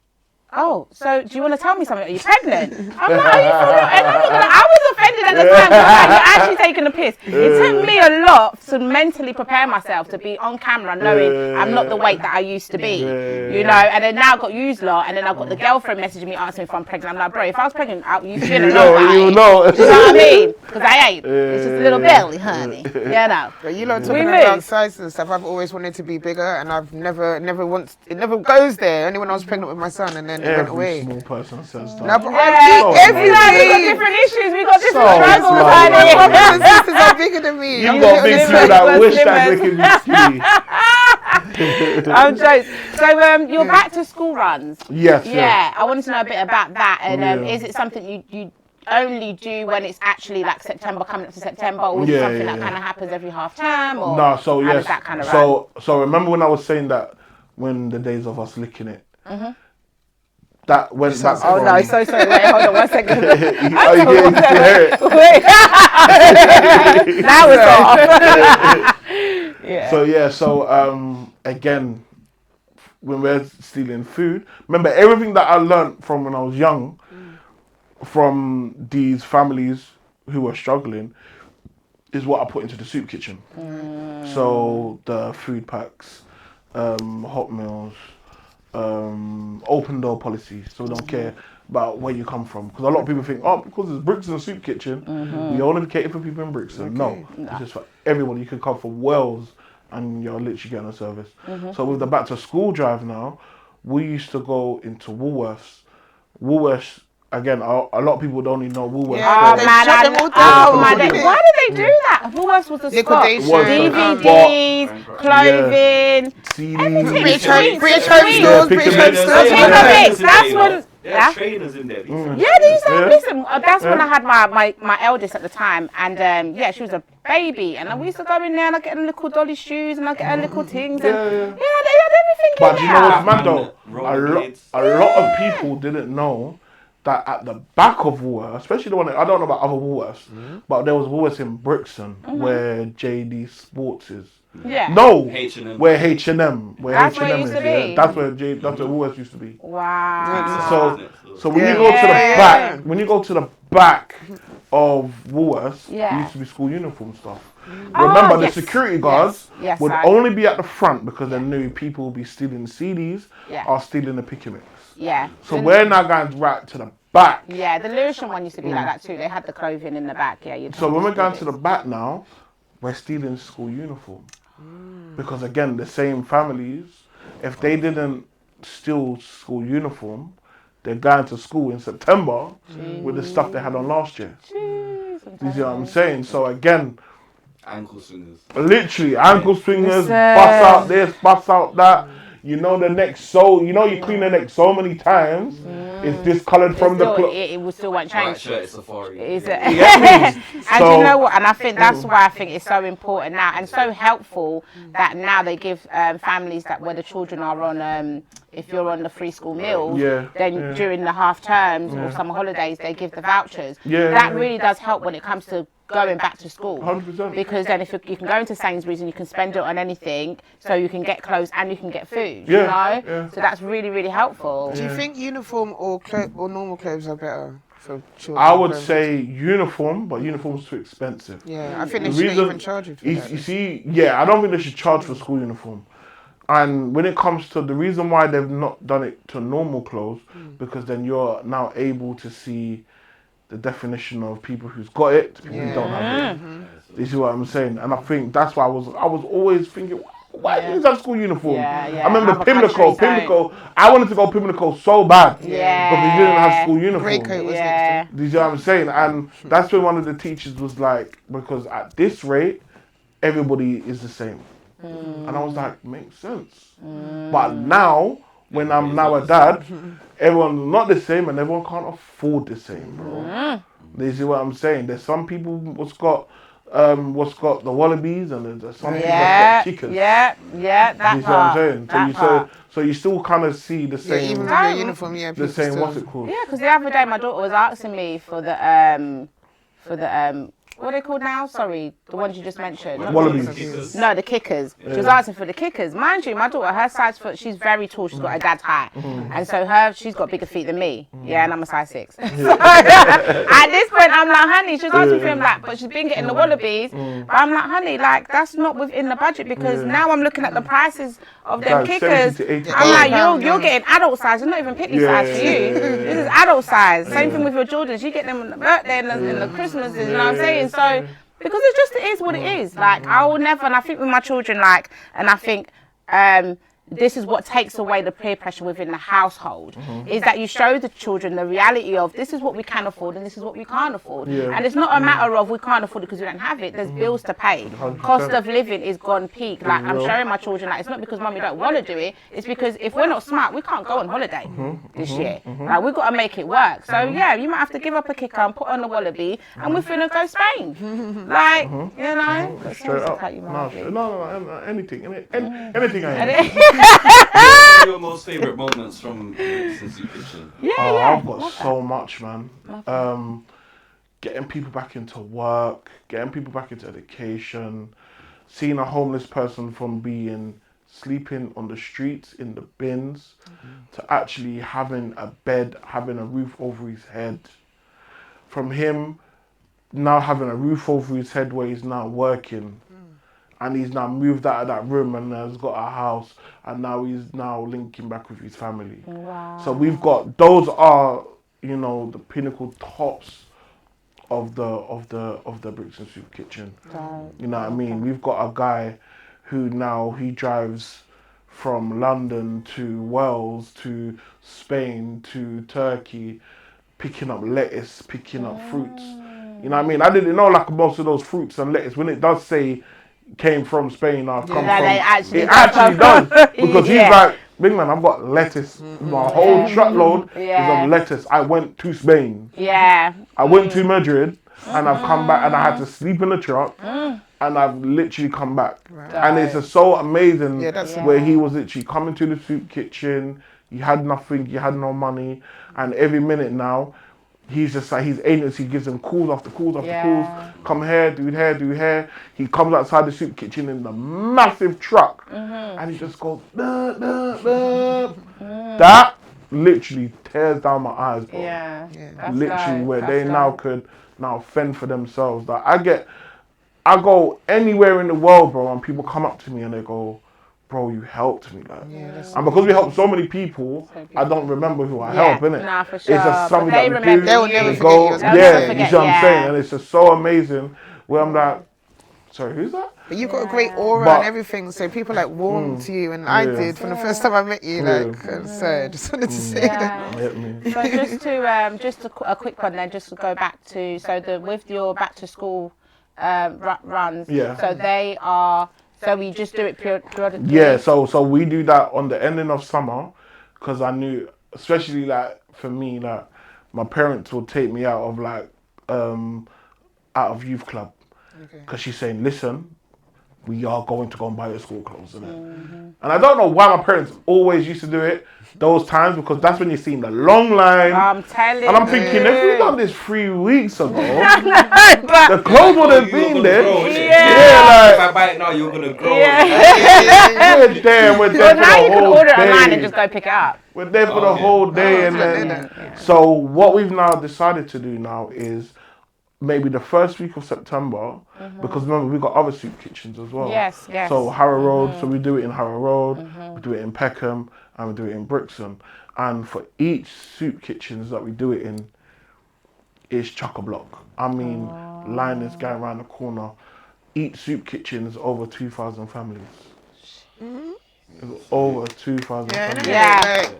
Oh, so do you want to tell me something? Are you pregnant? I'm like, are you for real? And I was offended at the time. Like, you're actually taking a piss. It took me a lot to mentally prepare myself to be on camera knowing I'm not the weight that I used to be. You know, and then now I've got you lot, and then I've got the girlfriend messaging me asking if I'm pregnant. I'm like, bro, if I was pregnant, you shouldn't know. You know. Do you know what I mean? Because I ain't. It's just a little belly, honey. You know. But you lot talking about size and stuff, I've always wanted to be bigger, and I've never once, it never goes there. Only when I was pregnant with my son, and then it went away. Every small person says that. No, but We've got different issues. We've got different struggles. My brothers and sisters are bigger than me. You've got big people that wish that they could be skinny. I'm joking. So you're back to school runs. Yes. Yeah. I wanted to know a bit about that. And is it something you only do when it's actually like September, coming up to September, or is it something that kind of happens every half term? Or no. So how yes. does that kind of run? So remember when I was saying that when the days of us licking it. That went back. Oh no! So sorry. Wait, hold on 1 second. You can hear it. Wait. Now it's off. So again, when we're stealing food, remember everything that I learned from when I was young, from these families who were struggling, is what I put into the soup kitchen. So the food packs, hot meals. Open door policy, so we don't care about where you come from. Because a lot of people think, because it's Brixton soup kitchen, we only cater for people in Brixton. No, it's just for everyone. You can come from Wales and you're literally getting a service. So with the back to school drive now, we used to go into Woolworths. Again, a lot of people don't even know Woolworths. Yeah, why did they do that? Woolworths was the spot. DVDs, clothing, CDs, British That's when. Yeah, trainers in there. Yeah, they used to have, listen, that's when I had my eldest at the time, and she was a baby, and we used to go in there and I get her little dolly shoes and I get her little things, and they had everything But in you know what's mad though? A lot of people didn't know that at the back of Woolworths, especially the one I don't know about other Woolworths, but there was Woolworths in Brixton where JD Sports is. Yeah. No, H&M. where H&M, That's where it used to be? Yeah. That's where Woolworths used to be. Wow. So when you go to the back, when you go to the back of Woolworths, it used to be school uniform stuff. Remember, the security guards would only be at the front because they knew people would be stealing the CDs or stealing the picky mix. Yeah. So we're now going right to the back. Yeah, the Lewisham one used to be like that too. They had the clothing in the back. Yeah, you'd So when we're going to steal the back now, we're stealing school uniform. Because again, the same families, if they didn't steal school uniform, they're going to school in September with the stuff they had on last year. You see what I'm saying? So again, Ankle swingers. literally ankle swingers, Listen. bust out this, bust out that. You know the neck so, you know you clean the neck so many times, it's discoloured from the cloth. it will still won't White change. shirt safari. Is Yeah. it? And So- you know what? And I think that's why I think it's so important now and so helpful that now they give families that where the children are on, if you're on the free school meals, then during the half terms or summer holidays, they give the vouchers. That really does help when it comes to going back to school. 100%. Because then if you can go into Sainsbury's and you can spend it on anything, so you can get clothes and you can get food, you know? So that's really, really helpful. Do you think uniform or normal clothes are better for children? I would say uniform, but uniform's too expensive. Yeah, I think they The shouldn't reason- even charge you for You that. see, I don't think they should charge for school uniform. And when it comes to the reason why they've not done it to normal clothes, because then you're now able to see the definition of people who's got it, to people who don't have it. You see what I'm saying? And I think that's why I was always thinking, why is that school uniform? I remember Other Pimlico. countries I wanted to go Pimlico so bad because we didn't have school uniform. Greycoat was Yeah. next Do you see what I'm saying? And that's when one of the teachers was like, because at this rate, everybody is the same. And I was like, makes sense. But now, when I'm now a dad, everyone's not the same and everyone can't afford the same, bro. You see what I'm saying? There's some people what's got the wallabies and there's some people that's got chickens. That You see what I'm saying? That part. So you still kind of see the Yeah, same, even with your uniform, the people same, still... what's it called? Yeah, because the other day my daughter was asking me for the what are they called now? Sorry, the ones you just mentioned. Not the Wallabies. Kickers. No, the kickers. She was asking for the kickers. Mind you, my daughter, her size foot, she's very tall. She's got her dad's height. And so she's got bigger feet than me. Yeah, and I'm a size 6. So, at this point, I'm like, honey, she's asking for him, like, but she's been getting the wallabies. But I'm like, honey, like, that's not within the budget because now I'm looking at the prices of them Like kickers. 70 to 80 I'm pounds. like, you're getting adult size. It's not even piddly size for you. This is adult size. Same thing with your Jordans. You get them on the birthday and the Christmases, you know what I'm saying? So, because it is what it is. Like, I will never, and I think with my children, like, and I think this is what takes away the peer pressure within the household, is that you show the children the reality of this is what we can afford and this is what we can't afford. And it's not a matter of we can't afford it because we don't have it. There's bills to pay. 100%. Cost of living is gone peak. Like, I'm showing my children, like, it's not because mummy don't want to do it. It's because if we're not smart, we can't go on holiday this year. Like, we've got to make it work. So, yeah, you might have to give up a kicker and put on a wallaby and we're finna go Spain. Like, you know. Straight up. No, anything. Anything I What are your most favourite moments from Brixton Soup Kitchen? I've got so much, man. Getting people back into work, getting people back into education, seeing a homeless person from being sleeping on the streets in the bins to actually having a bed, having a roof over his head. From him now having a roof over his head where he's now working. And he's now moved out of that room and has got a house, and now he's now linking back with his family. Wow. So we've got, those are, you know, the pinnacle tops of the Brixton Soup Kitchen. You know what I mean? We've got a guy who now he drives from London to Wales to Spain to Turkey, picking up lettuce, picking up fruits. You know what I mean? I didn't know like most of those fruits and lettuce, when it does say came from Spain or come Yeah, from, they actually it actually does. Because he's Yeah. like, big man, I've got lettuce. My whole truckload is Yeah. of lettuce. I went to Spain. Yeah. I went to Madrid and I've come back and I had to sleep in the truck and I've literally come back. And it's just so amazing where he was literally coming to the soup kitchen. He had nothing, he had no money. And every minute now, he's just like, his agency gives him calls after calls after calls. Come here, do hair. He comes outside the soup kitchen in the massive truck and he just goes, "Duh, duh, duh." That literally tears down my eyes, bro. Yeah. That's Literally, dope. where That's they dope. now could fend for themselves. Like I go anywhere in the world, bro, and people come up to me and they go, bro, you helped me. Like, and because we helped so many people, I don't remember who I help, innit? Nah, for sure. It's just something But they that we remember do. They will you. never we forget go, you as They'll yeah, never you forget, see what I'm yeah. saying? And it's just so amazing where I'm like, sorry, who's that? But you've got a great aura But- and everything, so people like warm to you, and I did from the first time I met you. Like, so I just wanted to say that. Hit me. So just a quick one then, just to go back to with your back to school runs. Yeah. So they are. So we just do it periodically. Yeah, so we do that on the ending of summer, because I knew, especially like for me, like my parents would take me out of like out of youth club, because she's saying, listen, we are going to go and buy your school clothes, innit? And I don't know why my parents always used to do it those times, because that's when you're seeing the long line. I'm telling you. And I'm thinking, if we done this 3 weeks ago, but the clothes would have you were been gonna there. grow, innit? Yeah, If I buy it now, you're gonna grow. we're there Well, for now the you can whole order it online day. and just go pick it up. We're there for the whole day, and then Yeah. so what we've now decided to do now is maybe the first week of September, because remember we got other soup kitchens as well. Yes. So Harrow Road, so we do it in Harrow Road, we do it in Peckham, and we do it in Brixton. And for each soup kitchens that we do it in, is chock-a-block. I mean, line is going around the corner. Each soup kitchen is over 2,000 families. It's over 2,000 families. Yeah.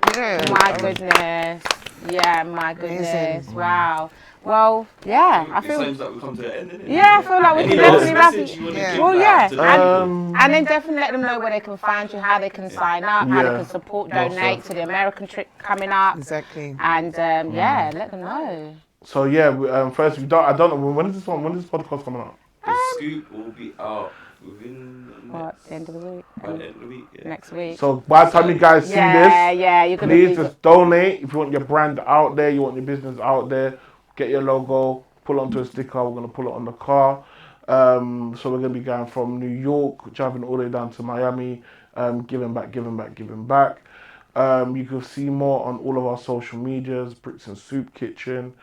My goodness. Yeah, my goodness. Wow. Well, yeah, I It feel. seems like we come to the end, innit? Yeah, I feel like we Any can last definitely wrap message you it. want to give Well, back yeah, to the people? and then definitely let them know where they can find you, how they can sign up, how they Yeah. can support, donate to the American trip coming up, Exactly. and yeah, let them know. So yeah, first I don't know when is this podcast coming out? The Skoop will be out within What, the end of the week? by the end of the week. Yeah. Next week. So by the time you guys see Yeah, this, yeah, you're gonna please be. just donate. If you want your brand out there, you want your business out there, get your logo, pull it onto a sticker. We're gonna pull it on the car. So we're gonna be going from New York, driving all the way down to Miami, giving back. You can see more on all of our social medias, Brixton Soup Kitchen,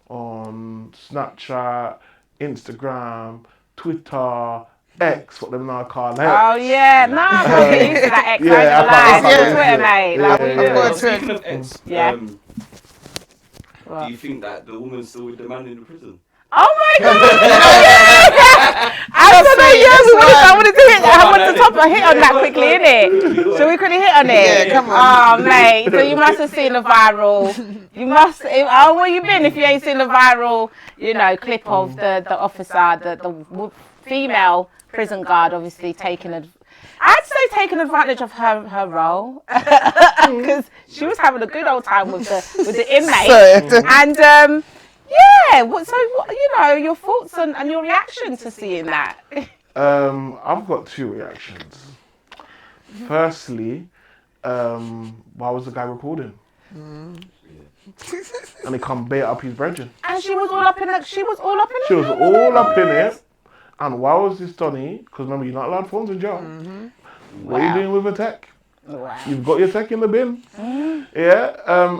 on Snapchat, Instagram, Twitter, X, what them now call it. Oh yeah, nah, I'm not used to that X. Yeah, I I ain't can't- gonna lie. Twitter, mate. Like, what you Yeah. doing? Speaking of X, Yeah. do you think that the woman's still with the man in the prison? Oh my god! I'm so I want to do it. I want to top a hit on that quickly, innit? So we quickly hit on it. Yeah, come on. Oh mate, so you must have seen the viral. You must. Oh, where you been if you ain't seen the viral? You know, clip of the officer, the female prison guard, obviously taking I'd say taking advantage of her role, because she was having a good old time with the inmate. And yeah, your thoughts and your reaction to seeing that? I've got two reactions. Firstly, why was the guy recording? And he come bait up his brethren. And she was all up in it. She was all up in it. And why was this Donny? Because remember, you're not allowed phones in jail. What are you doing with the tech? Wow. You've got your tech in the bin. Yeah.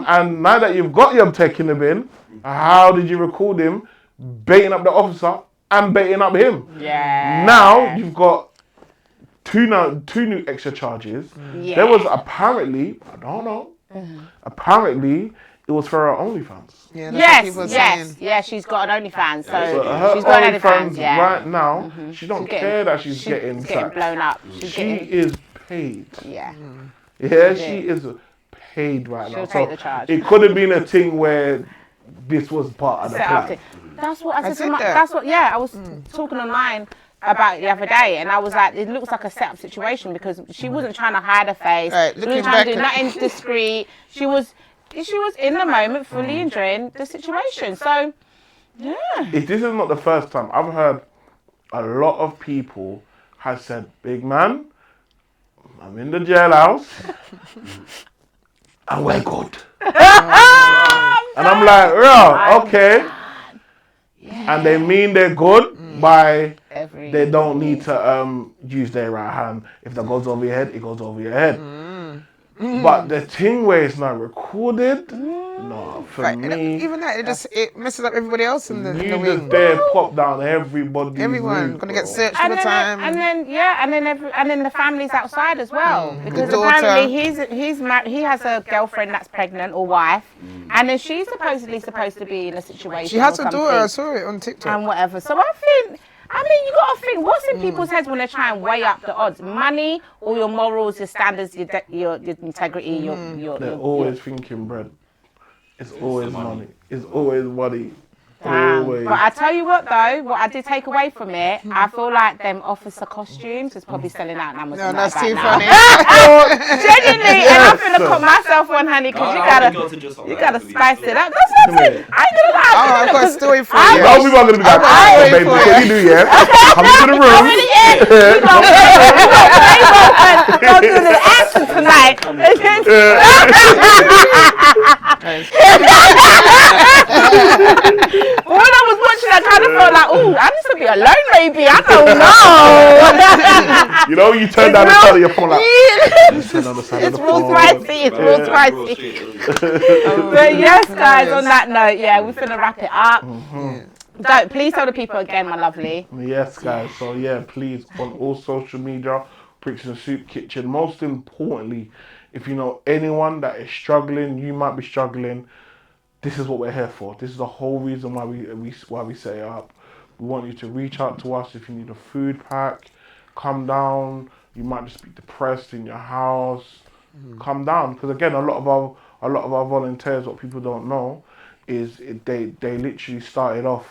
And now that you've got your tech in the bin, how did you record him baiting up the officer and baiting up him? Yeah. Now you've got two new extra charges. Yeah. There was apparently, I don't know, apparently it was for her OnlyFans. Yeah, that's what people are saying. Yeah, she's got an OnlyFans, so So her she's got an OnlyFans OnlyFans, yeah. right now, she don't She's care that she's getting sacked. blown up. She is paid. Yeah. Yeah, she is paid right now. She'll So take the charge. it could have been a thing where this was part of the Set up plan. That's what I said to said my, that. that's what, yeah, I was talking online about it the other day, and I was like, it looks like a set-up situation, because she wasn't trying to hide her face. Right, She looking wasn't trying to do back nothing discreet. She was in the moment, fully enjoying the situation. So, yeah. This is not the first time. I've heard a lot of people have said, big man, I'm in the jailhouse and we're good. And I'm like, yeah, okay. And they mean they're good by they don't need to use their right hand. If that goes over your head, it goes over your head. But the thing where it's not recorded, no, for me. Even that, it messes up everybody else in the You wing. just there pop down everybody's Everyone route, gonna bro. get searched all the time. And then the family's outside as well because The apparently daughter. he has a girlfriend that's pregnant or wife, and then she's supposed to be in a situation. She has or a daughter. I something saw it on TikTok. and whatever. So I mean, you got to think, what's in people's heads when they try and weigh up the odds? Money or your morals, your standards, your integrity, They're always thinking bread. It's always money. It's always money. Always. But I tell you what though, what I did take away from it, I feel like them officer costumes is probably selling out on Amazon. No, that's too now. funny. Genuinely, and I'm gonna put myself on, honey, because you gotta spice it up. That's what I'm saying. I ain't gonna lie. I've got a story for A you. lot of people are going to be like, oh, baby, what you do, yeah? Come into the room. We gonna do the action tonight. When I was watching, I kind of felt like, ooh, I need to be alone, maybe. I don't know. You know, you turn down the side of your phone like, It's real spicy. It's real spicy. But yes, guys, on that note, yeah, we're finna wrap it up. Don't, please tell the people again, my lovely. yes, guys. So, yeah, please, on all social media, Brixton Soup Kitchen. Most importantly, if you know anyone that is struggling, you might be struggling, this is what we're here for. This is the whole reason why we set it up. We want you to reach out to us if you need a food pack. Come down. You might just be depressed in your house. Come down, because again, a lot of our volunteers, what people don't know, is they literally started off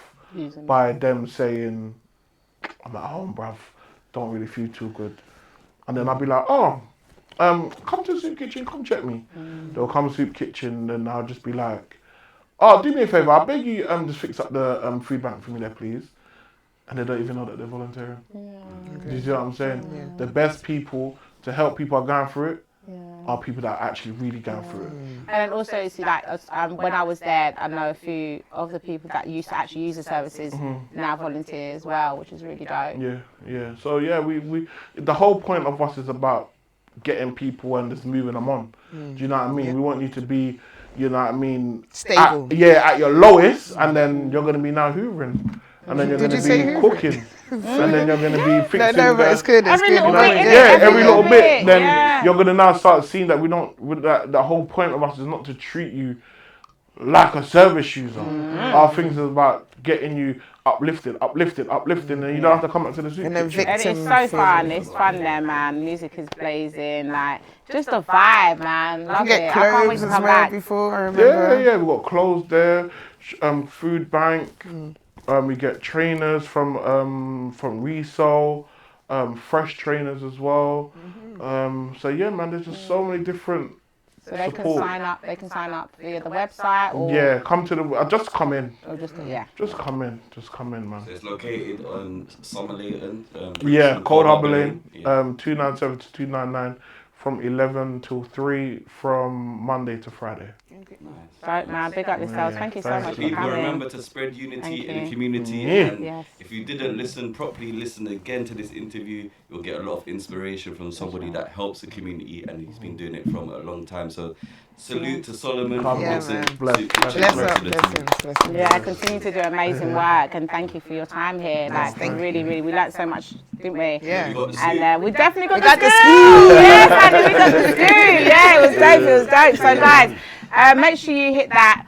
by them saying, "I'm at home, bruv. Don't really feel too good," and then I'll be like, "Oh, come to Soup Kitchen. Come check me." They'll come to Soup Kitchen, and I'll just be like, "Oh, do me a favour. I beg you, just fix up the food bank for me there, please." And they don't even know that they're volunteering. Do you see what I'm saying? Yeah. The best people to help people are going through it are people that are actually really going through it. And then also, you see, like, when I was there, I know a few of the people that used to actually use the services now volunteer as well, which is really dope. Yeah. So yeah, we the whole point of us is about getting people and just moving them on. Do you know what I mean? We want you to be, you know what I mean, Stable. at your lowest, and then you're gonna be now hoovering. And then you're going to be cooking. And then you're going to be fixing No, but it's good. It's Every good. little You know? bit, Yeah, every little bit. Then yeah. you're going to now start seeing that we don't, with that, the whole point of us is not to treat you like a service user. Our things is about getting you uplifted, and you don't have to come back to the soup And then kitchen. And it's so fun. It's fun there, man. Music is blazing. Like, just a vibe, man. Love You get it. I can't wait clothes to as come well back. before, I remember. Yeah, we've got clothes there, food bank. We get trainers from Resole, fresh trainers as well. So yeah, man, there's just so many different. So they can support. sign up. They can sign up via the website or Yeah, come to the. Just come in. or just Just come in, man. So it's located on Summer Leighton. Yeah, Cold Harbour Lane, Yeah. 297 to 299, from 11 till 3, from Monday to Friday. Right, man. Big up yourselves. Yeah, Thank you so thank much you. for People coming. remember to spread unity Thank in the you. community. Yeah. And Yes. if you didn't listen properly, listen again to this interview. You'll get a lot of inspiration from somebody that helps the community, and he's been doing it from a long time. So salute to Solomun. Yeah, Brixton, man. Bless, Soup bless, Kitchen, Bless up, Brixton. blessings. Yeah, continue to do amazing work, and thank you for your time here. Like, really, we learned so much, didn't we? Yeah. You got the And we definitely got got the the Skoop. Yes, honey, we got the Skoop. Yeah, it was dope. It was dope. So, guys, make sure you hit that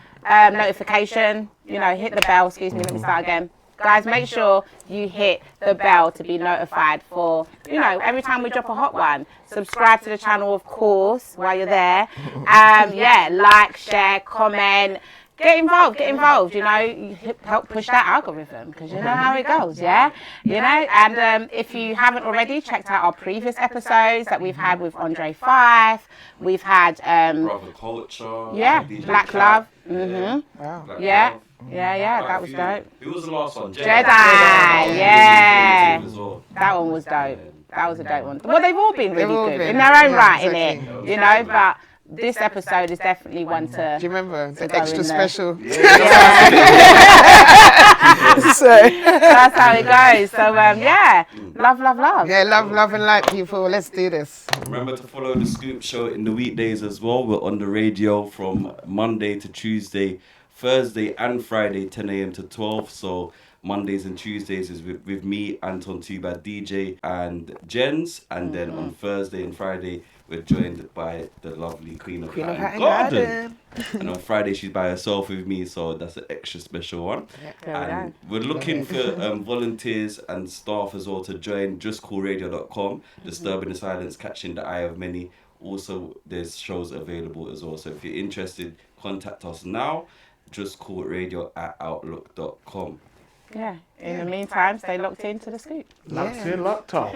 notification. You know, hit the bell. Excuse me. Let me start again. Guys, make sure you hit the bell to be notified for, you know, every time we drop a hot one. Subscribe to the channel, of course, while you're there. Yeah, like, share, comment. Get involved, you know, you help push that algorithm, because you know how it goes, yeah? You know, and if you haven't already checked out our previous episodes that we've had with Andre Fife, we've had, Brother Culture. yeah, DJ Black Cat, Love, Wow. Black yeah, Love. yeah, Quite that a was few. dope. Who was the last one? Jedi, Yeah. yeah. As well. That one was dope. That was a dope one. Well, they've all been really They've all good been, in their own yeah, right, exactly. innit? You know, but this episode is definitely one to. Do you remember the go extra in there. special? So, That's how it goes. So yeah, love. yeah, love and light, people. Let's do this. Remember to follow the Skoop Show in the weekdays as well. We're on the radio from Monday to Tuesday, Thursday and Friday, 10 a.m. to 12. So Mondays and Tuesdays is with me, Anton Too Bad DJ, and Jens. And then on Thursday and Friday, we're joined by the lovely Queen of Hatton Garden. And on Friday, she's by herself with me, so that's an extra special one. And we're looking for volunteers and staff as well to join JusCoolRadio.com, Disturbing the Silence, Catching the Eye of Many. Also, there's shows available as well. So if you're interested, contact us now, JusCoolRadio@outlook.com. Yeah. In the meantime, stay locked into the Skoop. Locked in, locked up.